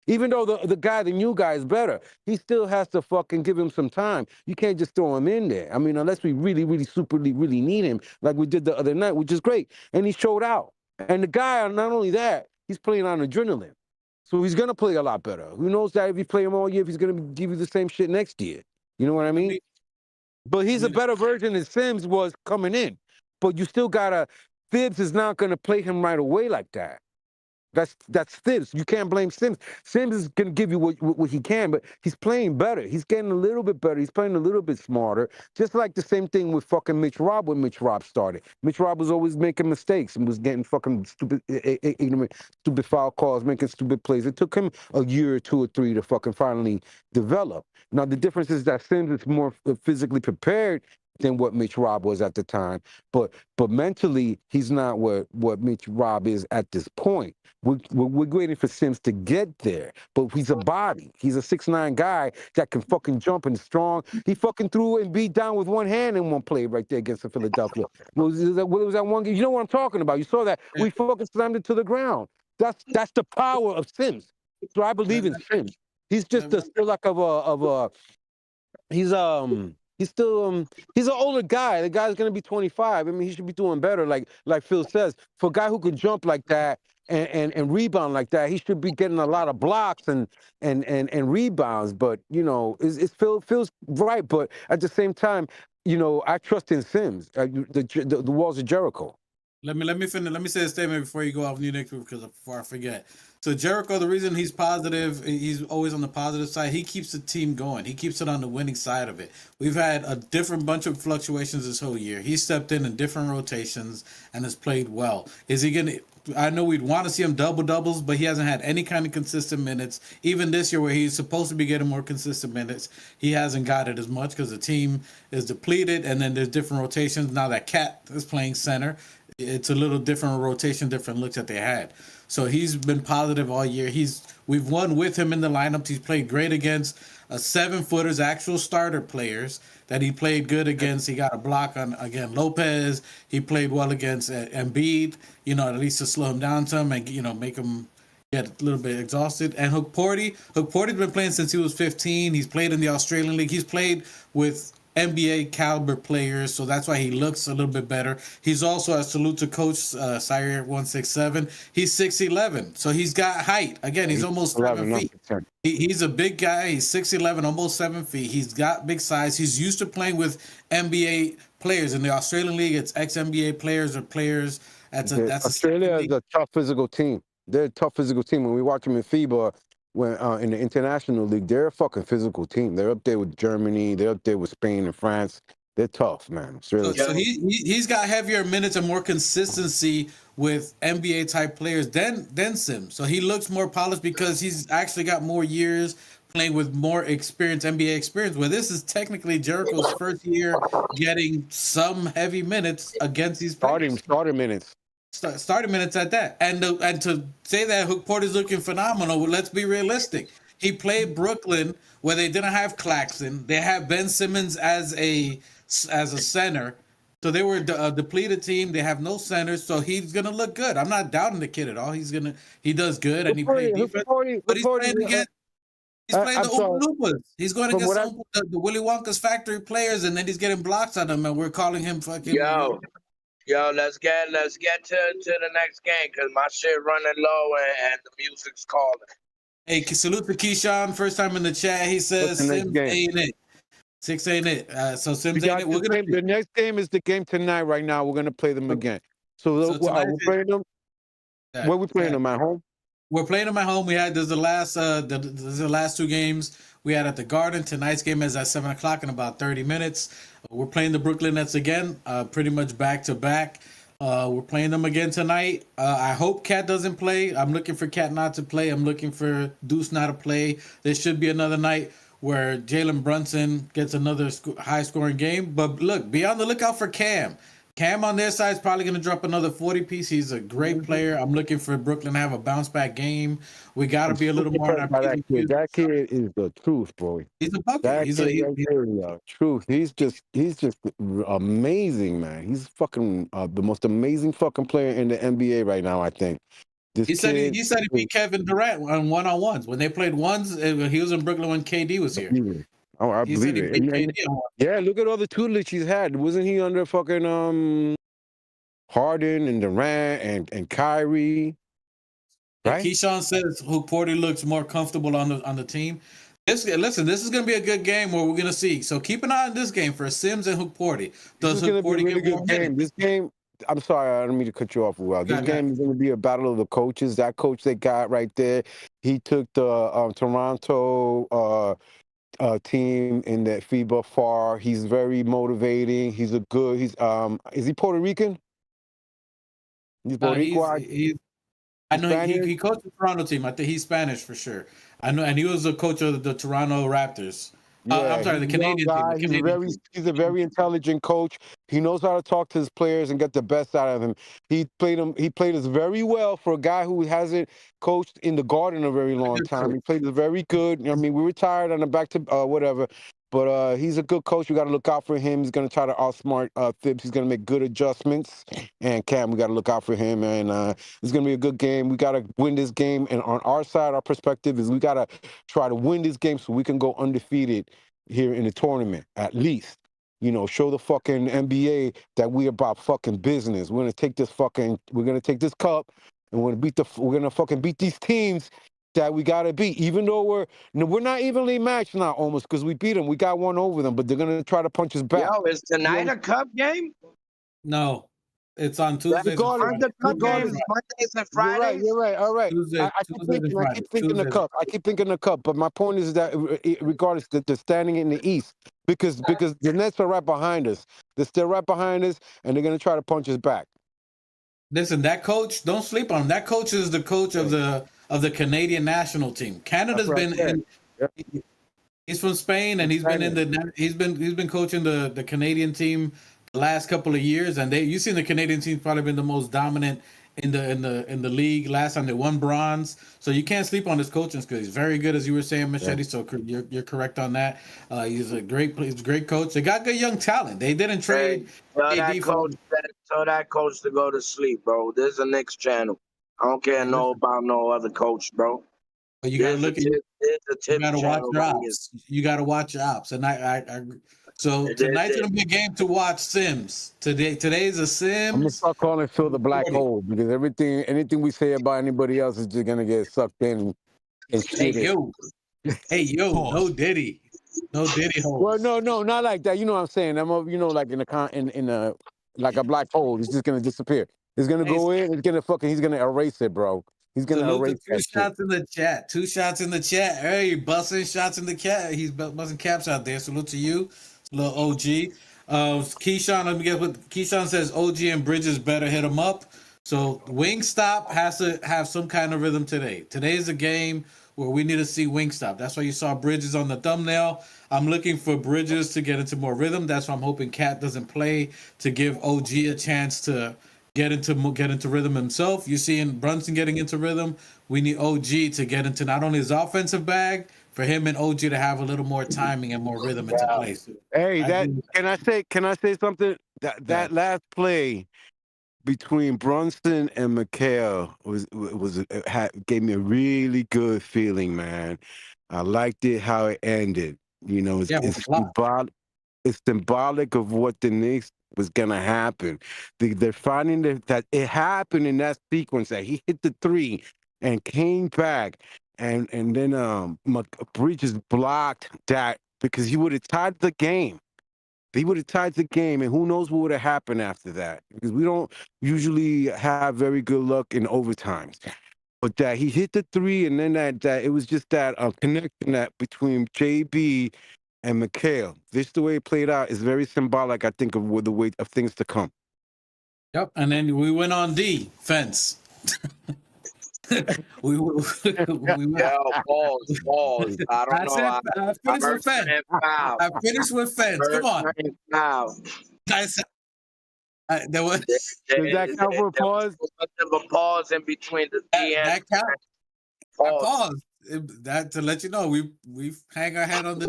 Even though the new guy is better, he still has to fucking give him some time. You can't just throw him in there. I mean, unless we really, really, really need him, like we did the other night, which is great. And he showed out. And the guy, not only that, he's playing on adrenaline. So he's going to play a lot better. Who knows that if you play him all year, if he's going to give you the same shit next year. You know what I mean? But he's a better version than Sims was coming in. But you still got to, Thibs is not going to play him right away like that. That's Thibs. You can't blame Sims. Sims is going to give you what he can, but he's playing better. He's getting a little bit better. He's playing a little bit smarter. Just like the same thing with fucking Mitch Rob when Mitch Rob started. Mitch Rob was always making mistakes and was getting fucking stupid foul calls, making stupid plays. It took him a year or 2 or 3 to fucking finally develop. Now, the difference is that Sims is more physically prepared than what Mitch Rob was at the time. But mentally, he's not what Mitch Rob is at this point. We're waiting for Sims to get there. But he's a body. He's a 6'9" guy that can fucking jump and strong. He fucking threw and beat down with one hand in one play right there against the Philadelphia. Was that one game? You know what I'm talking about. You saw that. We fucking slammed it to the ground. That's the power of Sims. So I believe in Sims. He's just still like he's an older guy. The guy's gonna be 25. I mean, he should be doing better. Like Phil says, for a guy who can jump like that and rebound like that, he should be getting a lot of blocks and rebounds. But it feels right. But at the same time, I trust in Sims. The walls of Jericho. Let me finish. Let me say a statement before you go off New Knicks, because before I forget. So Jericho, the reason he's positive, he's always on the positive side. He keeps the team going. He keeps it on the winning side of it. We've had a different bunch of fluctuations this whole year. He stepped in different rotations and has played well. Is he gonna? I know we'd want to see him doubles, but he hasn't had any kind of consistent minutes. Even this year, where he's supposed to be getting more consistent minutes, he hasn't got it as much because the team is depleted. And then there's different rotations. Now that Cat is playing center, it's a little different rotation, different looks that they had. So he's been positive all year. We've won with him in the lineups. He's played great against 7-footers, actual starter players that he played good against. He got a block on, again, Lopez. He played well against Embiid, at least to slow him down some and, make him get a little bit exhausted. And Hook Porty's been playing since he was 15. He's played in the Australian League. He's played with NBA caliber players, so that's why he looks a little bit better. He's also, a salute to Coach Sire 167. He's 6'11", so he's got height. Again, he's almost 7 feet. He's a big guy. He's 6'11", almost 7 feet. He's got big size. He's used to playing with NBA players in the Australian League. It's ex-NBA players or players. Australia is a tough physical team. They're a tough physical team. When we watch them in FIBA, when in the international league, they're a fucking physical team. They're up there with Germany. They're up there with Spain and France. They're tough, man. So he's got heavier minutes and more consistency with NBA type players than Sims. So he looks more polished because he's actually got more years playing with more experience, NBA experience. Where this is technically Jericho's first year getting some heavy minutes against these players. Starting minutes. Starting minutes at that. And to say that Hook Porter's looking phenomenal, well, let's be realistic. He played Brooklyn where they didn't have Claxton. They had Ben Simmons as a center. So they were a depleted team. They have no centers, so he's gonna look good. I'm not doubting the kid at all. He does good and he plays defense. But he's playing against he's playing the I'm sorry. Oompa Loompas. He's going From against what the Willy Wonka's factory players, and then he's getting blocks on them, and we're calling him fucking. Yo, let's get to the next game because my shit running low and the music's calling. Hey, salute to Keyshawn. First time in the chat. He says Sims ain't it. 6 ain't it. So Sims ain't it. The next game is the game tonight. Right now, we're gonna play them again. So we're playing them. Where we playing them at home? We're playing them at home. We had the last two games we had at the Garden. Tonight's game is at 7:00 in about 30 minutes. We're playing the Brooklyn Nets again, pretty much back to back. We're playing them again tonight. I hope Cat doesn't play. I'm looking for Cat not to play. I'm looking for Deuce not to play. There should be another night where Jalen Brunson gets another high-scoring game. But look, be on the lookout for Cam. Cam on their side is probably going to drop another 40 piece. He's a great player. I'm looking for Brooklyn to have a bounce back game. We got to be a little more. That kid is the truth, bro. He's a bucket. He's the truth. He's just amazing, man. He's fucking the most amazing fucking player in the NBA right now. I think. He said he beat Kevin Durant on one-on-ones when they played ones. He was in Brooklyn when KD was here. Oh, I believe it. Yeah, look at all the tutelage he's had. Wasn't he under fucking Harden and Durant and Kyrie? Right? Keyshawn says Porty looks more comfortable on the team. Listen, this is going to be a good game where we're going to see. So keep an eye on this game for Sims and Hook Porty. Does Hook Porty get more game? This game, I'm sorry, I don't mean to cut you off. Well, this game is going to be a battle of the coaches. That coach they got right there, he took the Toronto team in that FIBA far. He's very motivating. Is he Puerto Rican? He's Puerto Rican. I know he coached the Toronto team. I think he's Spanish for sure. I know, and he was a coach of the Toronto Raptors. I'm sorry, the Canadian team. He's a very intelligent coach. He knows how to talk to his players and get the best out of them. He played us very well for a guy who hasn't coached in the Garden a very long time. He played us very good. I mean, we retired on the back to whatever. But he's a good coach. We got to look out for him. He's going to try to outsmart Thibs. He's going to make good adjustments. And Cam, we got to look out for him. And it's going to be a good game. We got to win this game. And on our side, our perspective is we got to try to win this game so we can go undefeated here in the tournament, at least. You know, show the fucking NBA that we about fucking business. We're going to take this cup and we're going to fucking beat these teams that we got to beat, even though we're not evenly matched now almost because we beat them. We got one over them, but they're going to try to punch us back. Yo, is tonight a cup game? No. It's on Tuesdays. The cup game is Mondays and Fridays. You're right. All right. I keep thinking the cup. But my point is that regardless, the standing in the East, because the Nets are right behind us. They're still right behind us, and they're going to try to punch us back. Listen, that coach, don't sleep on him. That coach is the coach of the Canadian national team. Canada's he's from Spain, and he's been coaching the Canadian team the last couple of years, and you've seen the Canadian team's probably been the most dominant in the league. Last time they won bronze, so you can't sleep on his coaching skills. He's very good, as you were saying, Machete. So you're correct on that. He's a great coach. They got good young talent. They didn't trade. Tell that coach to go to sleep, bro. This is a Knicks channel. I don't care about no other coach, bro. But you gotta look at you gotta watch your ops. You gotta watch your ops, and so tonight's gonna be a game to watch Sims. Today's a Sims. I'm gonna start calling Phil the black hole because anything we say about anybody else is just gonna get sucked in. Hey yo, no Diddy hole. Well, no, not like that. You know what I'm saying? I'm like in a like a black hole. It's just gonna disappear. It's gonna go in. He's gonna erase it, bro. He's gonna erase two shots in the chat. 2 shots in the chat. Hey, busting shots in the cat. He's busting caps out there. Salute to you, little OG. Keyshawn, let me get what Keyshawn says. OG and Bridges better hit him up. So Wingstop has to have some kind of rhythm today. Today's a game where we need to see Wingstop. That's why you saw Bridges on the thumbnail. I'm looking for Bridges to get into more rhythm. That's why I'm hoping Cat doesn't play to give OG a chance to get into rhythm himself. You're seeing Brunson getting into rhythm. We need OG to get into not only his offensive bag, for him and OG to have a little more timing and more rhythm into play. So can I say something? that last play between Brunson and Mikhail gave me a really good feeling, man. I liked it how it ended. You know, Yeah, with the block. it's symbolic of what the Knicks was gonna happen. They're finding that it happened in that sequence that he hit the three and came back, and then Bridges blocked that because he would have tied the game. They would have tied the game, and who knows what would have happened after that? Because we don't usually have very good luck in overtimes. But that he hit the three, and then that it was just that connection that between JB and Mikhail. This the way it played out is very symbolic, I think, of the way of things to come. Yep, and then we went on defense. we Yo, pause. I don't know. I finished with fence. I finished with fence. Come on. There was Does that count for a pause? A pause in between the that count. Pause. Pause. That to let you know we hang our head on the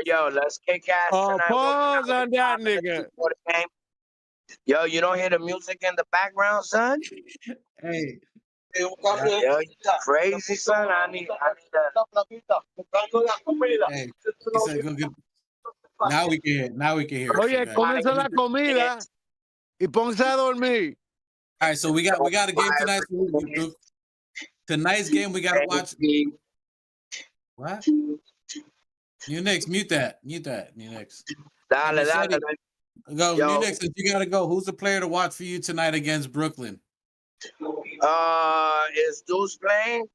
Yo. Let's kick ass tonight. Pause on that nigga. Yo, you don't hear the music in the background, son? Hey. Yo, crazy, son. I need that. Hey, he said, go get. Now we can hear. Now we can hear. Oye, comienza la comida y ponse a dormir. All right, so we got a game tonight. Tonight's game we gotta watch. What? New Knicks, mute that. New Knicks. Dale. Go, New Knicks. If you gotta go, who's the player to watch for you tonight against Brooklyn? Is Deuce playing?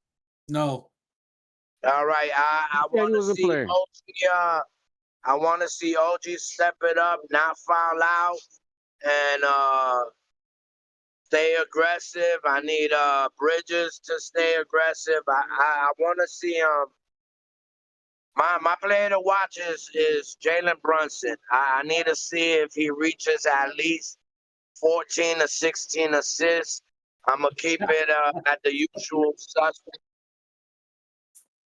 No. All right, I want to see OG. I want to see OG step it up, not foul out, and stay aggressive. I need Bridges to stay aggressive. I want to see my player to watch is Jalen Brunson. I need to see if he reaches at least 14 to 16 assists. I'm gonna keep it at the usual suspect.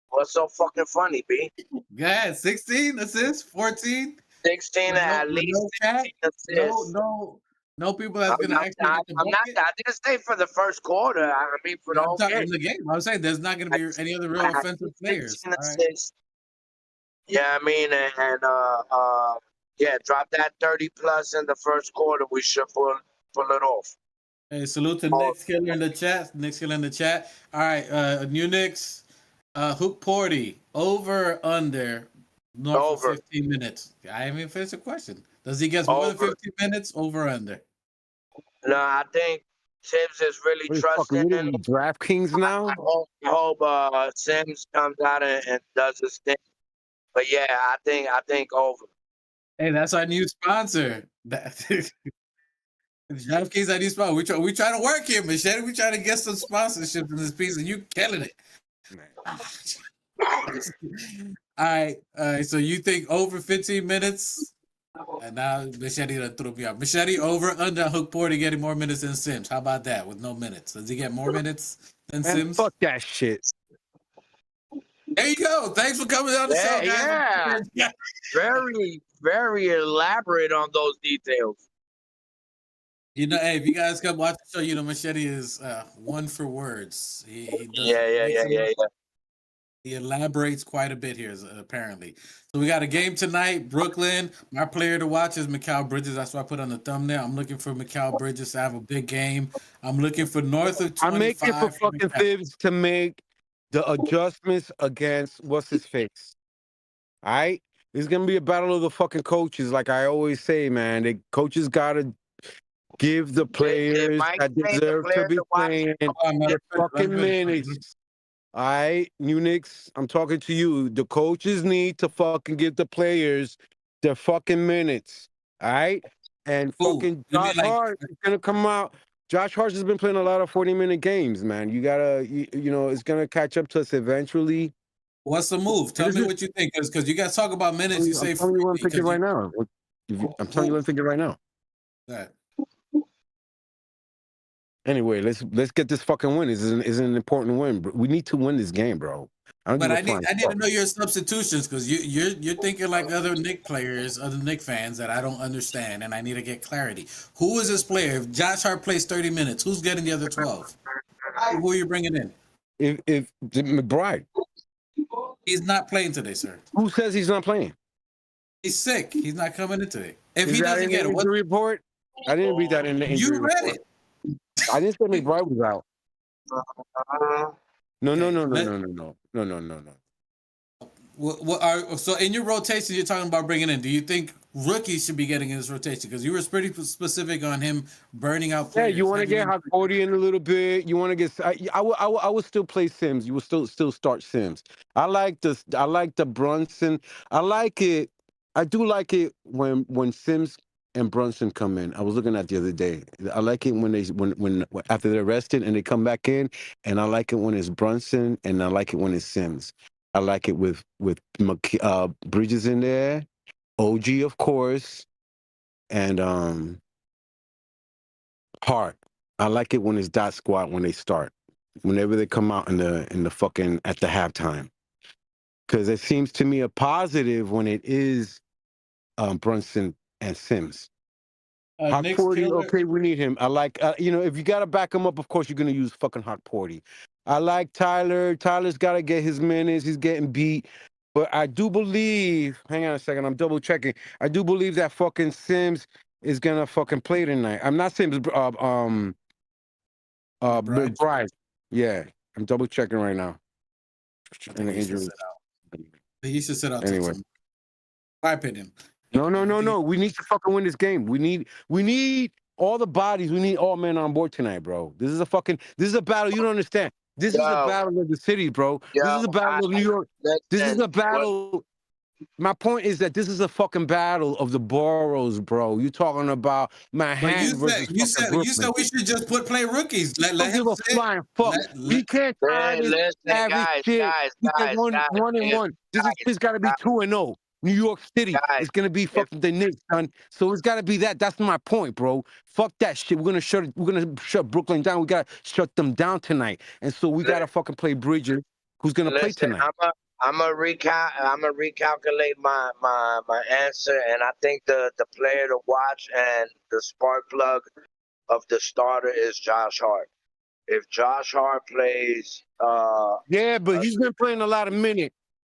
What's so fucking funny, B? Yeah, 16 assists, 14. 16 at least 16 assists. No people that's gonna actually. I didn't say for the first quarter. I mean for the whole game. In the game. I'm saying there's not gonna be any other real offensive players. Right. Yeah, I mean, and drop that 30 plus in the first quarter. We should pull it off. Hey, salute to Knicks Killer in the chat. Knicks Killer in the chat. All right, New Knicks. Hook Porty, over under north of 15 minutes. I haven't even finished the question. Does he get more than 15 minutes? Over under? No, I think Tibbs is really trusting him. DraftKings now? I hope Sims comes out and does his thing. But yeah, I think over. Hey, that's our new sponsor. DraftKings, our new sponsor. We trying to work here, Michelle. We trying to get some sponsorship in this piece, and you killing it. All right. So you think over 15 minutes? And now Machete threw me off. Machete over under Hook Porty getting more minutes than Sims. How about that with no minutes? Does he get more minutes than Sims? Fuck that shit. There you go. Thanks for coming on the show, guys. Yeah. Very, very elaborate on those details. You know, hey, if you guys come watch the show, you know Machete is one for words. He does Yeah. He elaborates quite a bit here, apparently. So we got a game tonight, Brooklyn. My player to watch is Mikal Bridges. That's what I put on the thumbnail. I'm looking for Mikal Bridges to have a big game. I'm looking for north of 25. I'm making for fucking Thibs to make the adjustments against what's his face. All right? It's going to be a battle of the fucking coaches, like I always say, man. The coaches got to give the players that deserve to be playing their fucking minutes. All right, New Knicks, I'm talking to you. The coaches need to fucking give the players their fucking minutes. All right? And fucking Josh Hart is going to come out. Josh Hart has been playing a lot of 40-minute games, man. You got to, you know, it's going to catch up to us eventually. What's the move? Tell me what you think. Because you guys talk about minutes. You say I'm telling you what I'm thinking right now. I'm telling you what I'm thinking right now. Right. Anyway, let's get this fucking win. This is an important win. We need to win this game, bro. I don't But give a I need flying to fuck. know your substitutions because you're thinking like other Nick players, other Nick fans that I don't understand, and I need to get clarity. Who is this player? If Josh Hart plays 30 minutes, who's getting the other 12? Who are you bringing in? If McBride, He's not playing today, sir. who says he's not playing? He's sick. He's not coming in today. If Is he that doesn't in the get it, what injury report? I didn't read that in the injury you read report. it? I didn't say McBride was out. No, no, Okay, no, no, no, no, no, no, no, no, no. what are so in your rotation? You're talking about bringing in. Do you think rookies should be getting in this rotation? Because you were pretty specific on him burning out Yeah, players. you want to get hot 40 in a little bit. You want to get. I would still play Sims. You would still start Sims. I like the Brunson. I like it. I do like it when Sims and Brunson come in. I was looking at the other day. I like it when after they're rested and they come back in, and I like it when it's Brunson, and I like it when it's Sims. I like it with Bridges in there, OG of course, and Hart. I like it when it's dot squad when they start. Whenever they come out in the fucking at the halftime. Because it seems to me a positive when it is Brunson and Sims. Hawk Nick's Porty, killer. okay, we need him. I like, if you got to back him up, of course, you're going to use fucking Hawk Porty. I like Tyler. Tyler's got to get his minutes. He's getting beat. But I do believe, hang on a second, I'm double checking. I do believe that fucking Sims is going to fucking play tonight. I'm not Sims, McBride. Yeah, I'm double checking right now. And the injury. He should sit out till Anyway. tomorrow. My opinion. No. We need to fucking win this game. We need all the bodies. We need all men on board tonight, bro. This is a battle. You don't understand. This is a battle of the city, bro. This is a battle of New York. This is a battle. My point is that this is a fucking battle of the boroughs, bro. You talking about Manhattan versus Brooklyn. You said we should just play rookies. Let Don't him give a sit. flying fuck. We can't try this average shit. We get one and one. This got to be 2-0. New York City is gonna be fucking the Knicks, son. So it's gotta be that. That's my point, bro. Fuck that shit. We're gonna shut Brooklyn down. We gotta shut them down tonight. And so we gotta fucking play Bridges, who's gonna play tonight. I'm gonna recalculate my answer, and I think the player to watch and the spark plug of the starter is Josh Hart. If Josh Hart plays, yeah, but he's been playing a lot of minutes.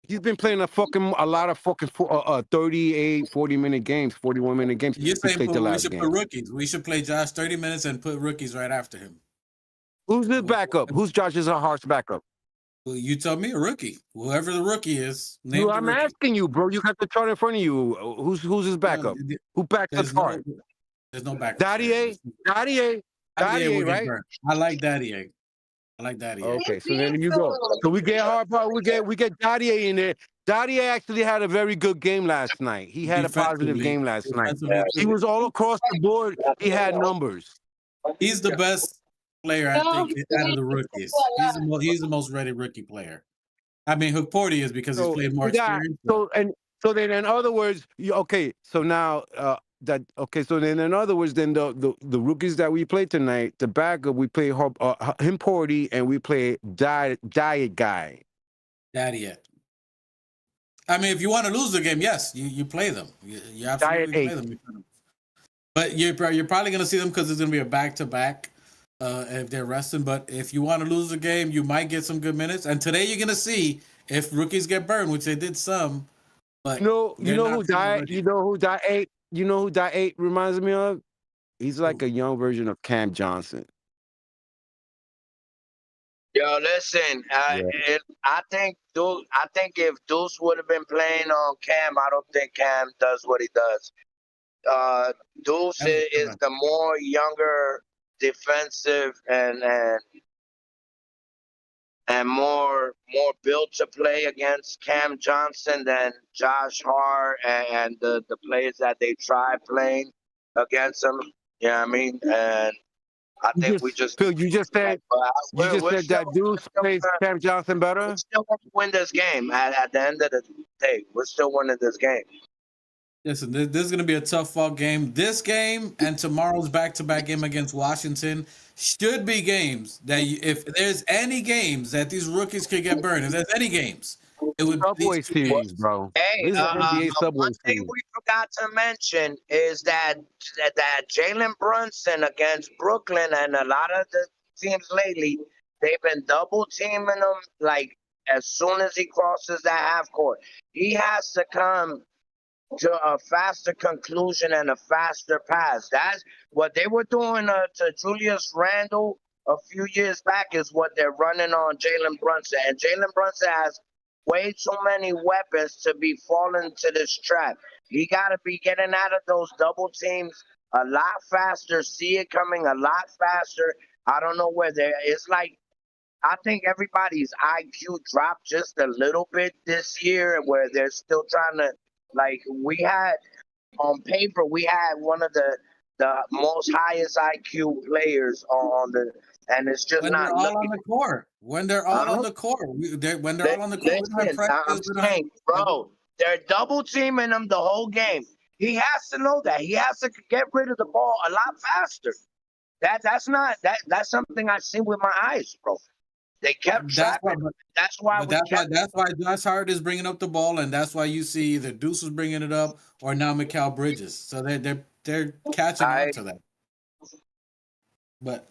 He's been playing a lot of fucking 38, 40-minute games, 41-minute games. You're saying we should game. put rookies. We should play Josh 30 minutes and put rookies right after him. Who's his backup? Who's Josh's Hart's backup? Well, you tell me a rookie. Whoever the rookie is. I'm asking you, bro. You got the chart in front of you. Who's his backup? Who backs up Hart? There's no backup. Daddy, right? I like Daddy. Okay, so then you go. So we get Hart. We get Daddy in there. Daddy actually had a very good game last night. He had a positive game last night. He was all across the board. He had numbers. He's the best player, I think, out of the rookies. He's the most ready rookie player. I mean, Hook Porty is because he's played more experience. So then, in other words, so now so then in other words, then the rookies that we play tonight, the backup, we play him Porty and we play Diet Guy. Daddy. I mean, if you want to lose the game, yes, you play them. You absolutely play them. But you're probably going to see them because it's going to be a back-to-back if they're resting. But if you want to lose the game, you might get some good minutes. And today you're going to see if rookies get burned, which they did some. But you know who Diet 8 reminds me of? He's like a young version of Cam Johnson. Yo, listen. I think if Deuce would have been playing on Cam, I don't think Cam does what he does. Deuce is the more younger, defensive, and more built to play against Cam Johnson than Josh Hart and the players that they tried playing against him. You know what I mean? And I think You just said that Deuce plays Cam Johnson better. We're still going to win this game. At the end of the day, we're still winning this game. Listen, this is going to be a tough fought game. This game and tomorrow's back-to-back game against Washington should be games that if there's any games that these rookies could get burned, if there's any games, it would be these Subway two games. series, bro. Hey, This is an NBA Subway one thing series. we forgot to mention is that Jalen Brunson against Brooklyn and a lot of the teams lately, they've been double teaming him like as soon as he crosses that half court. He has to come to a faster conclusion and a faster pass. That's what they were doing to Julius Randle a few years back is what they're running on Jalen Brunson. And Jalen Brunson has way too many weapons to be falling to this trap. He got to be getting out of those double teams a lot faster, see it coming a lot faster. I don't know where it's like, I think everybody's IQ dropped just a little bit this year where they're still trying to, like, we had on paper, we had one of the most highest IQ players on the, and it's just When not they're all looking. on the court. When they're all on the court. When they're all on the court, we don't have Listen, I'm practice, we don't have- saying, bro, they're double teaming him the whole game. He has to know that. He has to get rid of the ball a lot faster. That's something I've seen with my eyes, bro. They kept trapping. That's why Josh Hart is bringing up the ball, and that's why you see either Deuce is bringing it up or now Mikal Bridges. So they're catching on to that. But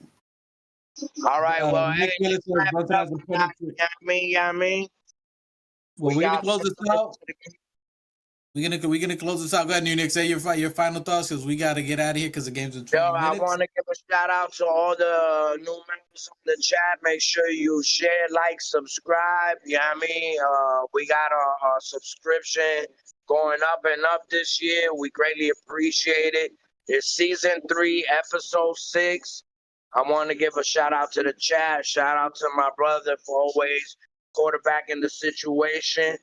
all right, well, Nick hey, Willis says Brunson has a point. I mean, Well, we're gonna close this out. out. We're gonna close this out. Go ahead, New Nick. Say your final thoughts because we got to get out of here because the game's in 20 Yo, I minutes. want to give a shout out to all the new members on the chat. Make sure you share, like, subscribe. You know what I mean? We got our subscription going up and up this year. We greatly appreciate it. It's season 3, episode 6. I want to give a shout out to the chat. Shout out to my brother for always quarterbacking the situation.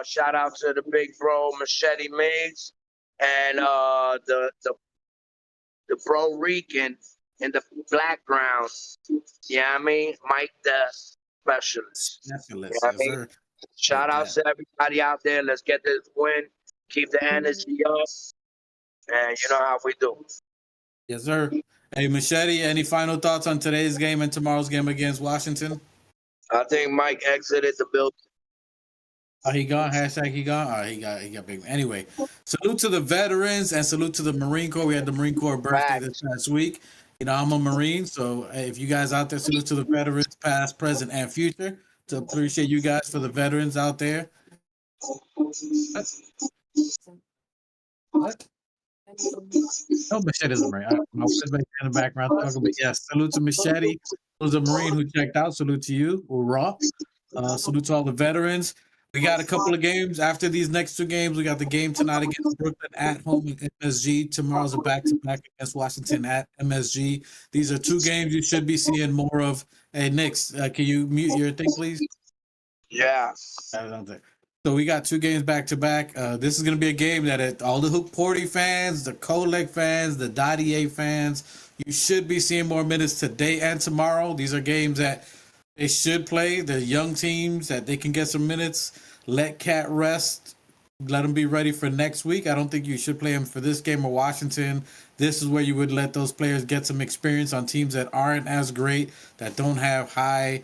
Shout out to the big bro Machete Miggs and the bro Rican in the background. Yeah, I mean Mike the specialist. You know what I mean? Shout out to everybody out there. Let's get this win. Keep the energy up, and you know how we do. Yes, sir. Hey, Machete, any final thoughts on today's game and tomorrow's game against Washington? I think Mike exited the building. Oh, he gone? Hashtag he gone? Oh, he got big. Anyway, salute to the veterans and salute to the Marine Corps. We had the Marine Corps birthday this past week. You know, I'm a Marine, so if you guys out there, salute to the veterans, past, present, and future. To appreciate you guys for the veterans out there. What? No, Machete's a Marine. I was back in the background talking, but yes, salute to Machete. Was a Marine who checked out. Salute to you. Raw. Salute to all the veterans. We got a couple of games after these next 2 games. We got the game tonight against Brooklyn at home at MSG. Tomorrow's a back-to-back against Washington at MSG. These are 2 games you should be seeing more of. Hey, Knicks, can you mute your thing, please? Yeah. So we got 2 games back-to-back. This is going to be a game that all the Hook Porty fans, the Kolek fans, the Dottie fans, you should be seeing more minutes today and tomorrow. These are games that they should play. The young teams that they can get some minutes. Let Cat rest. Let him be ready for next week. I don't think you should play him for this game or Washington. This is where you would let those players get some experience on teams that aren't as great, that don't have high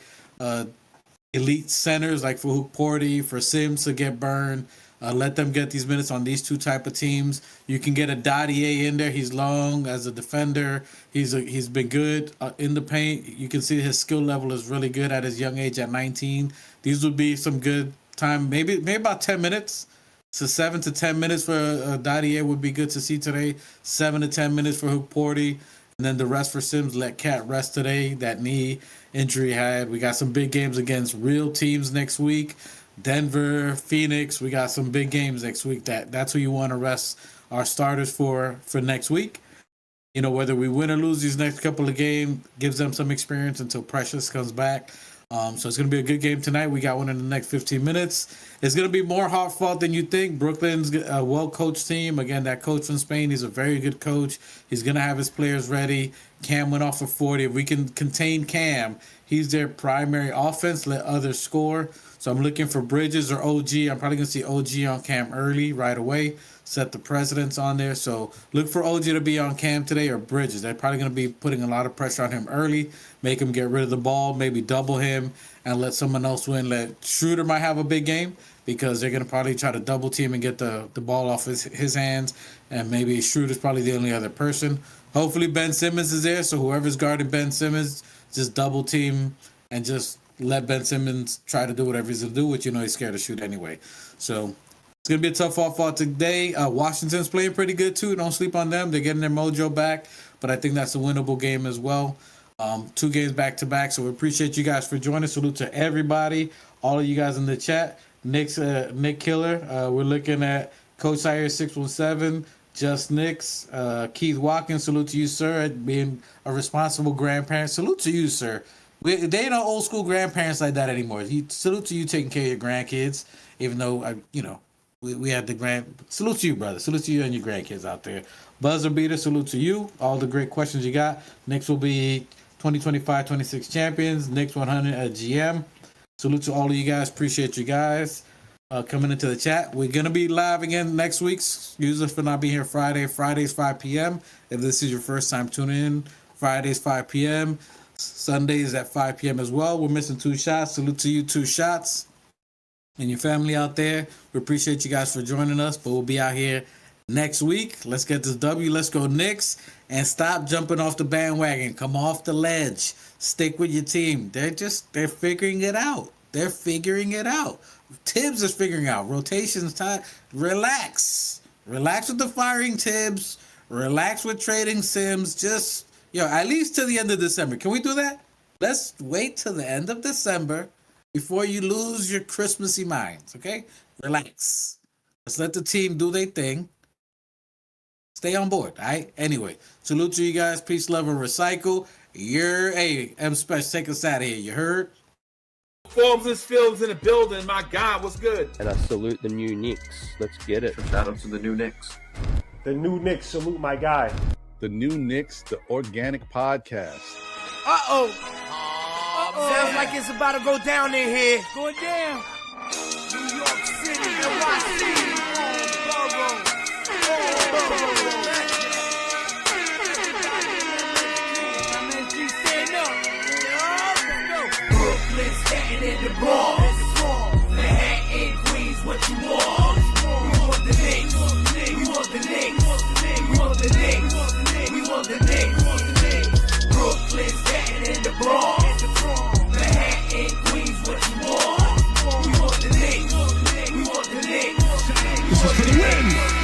elite centers like for Hook Porty, for Sims to get burned. Let them get these minutes on these 2 type of teams. You can get a Dottie in there. He's long as a defender. He's been good in the paint. You can see his skill level is really good at his young age at 19. These would be some good time. Maybe about 10 minutes. So 7 to 10 minutes for Dottie would be good to see today. 7 to 10 minutes for Hook Porty. And then the rest for Sims. Let Cat rest today. That knee injury had. We got some big games against real teams next week. Denver, Phoenix. We got some big games next week. That's who you want to rest our starters for next week. You know, whether we win or lose these next couple of games, gives them some experience until Precious comes back. So it's going to be a good game tonight. We got one in the next 15 minutes. It's going to be more hard fought than you think. Brooklyn's a well-coached team. Again, that coach from Spain, he's a very good coach. He's going to have his players ready. Cam went off for 40. If we can contain Cam, he's their primary offense, let others score. So I'm looking for Bridges or OG. I'm probably going to see OG on Cam early, right away. Set the precedence on there. So look for OG to be on Cam today or Bridges. They're probably going to be putting a lot of pressure on him early, make him get rid of the ball, maybe double him, and let someone else win. Let Schroeder might have a big game because they're going to probably try to double team and get the ball off his hands, and maybe Schroeder's probably the only other person. Hopefully Ben Simmons is there, so whoever's guarding Ben Simmons, just double team and just let Ben Simmons try to do whatever he's going to do, which you know he's scared to shoot anyway. So it's going to be a tough off today. Washington's playing pretty good too. Don't sleep on them. They're getting their mojo back, but I think that's a winnable game as well. 2 games back-to-back, so we appreciate you guys for joining. Salute to everybody, all of you guys in the chat. Nick Killer, we're looking at Coach Sire 617, Just Knicks, Keith Watkins, salute to you, sir, being a responsible grandparent. Salute to you, sir. They ain't no old school grandparents like that anymore. Salute to you taking care of your grandkids, even though, we had the salute to you, brother. Salute to you and your grandkids out there. Buzzer beater, salute to you. All the great questions you got. Knicks will be 2025-26 champions. Knicks 100 at GM. Salute to all of you guys. Appreciate you guys coming into the chat. We're going to be live again next week. Excuse us for not being here Friday. Fridays, 5 p.m. If this is your first time tuning in, Fridays, 5 p.m. Sundays at 5 p.m. as well. We're missing 2 shots. Salute to you, 2 shots. And your family out there. We appreciate you guys for joining us, but we'll be out here next week. Let's get this W. Let's go Knicks. And stop jumping off the bandwagon. Come off the ledge. Stick with your team. They're figuring it out. They're figuring it out. Tibbs is figuring out. Rotations time. Relax. Relax with the firing Tibbs. Relax with trading Sims. Just, at least to the end of December. Can we do that? Let's wait till the end of December before you lose your Christmassy minds, okay? Relax. Let's let the team do their thing. Stay on board, all right? Anyway, salute to you guys. Peace, love, and recycle. M Special, take us out of here. You heard? Forms and films in the building. My God, what's good? And I salute the new Knicks. Let's get it. Shout out to the new Knicks. The new Knicks, salute my guy. The new Knicks, the organic podcast. Uh-oh. Sounds like it's about to go down in here. Going down. New York City, NYC. Brooklyn, Staten, and the Bronx. Manhattan, Queens, what you want? We want the Knicks. We want the Knicks. We want the Knicks. We want the Knicks. Brooklyn, Staten, and the Bronx. Manhattan, Queens, what you want? We want the Knicks. We want the Knicks. This is for the win.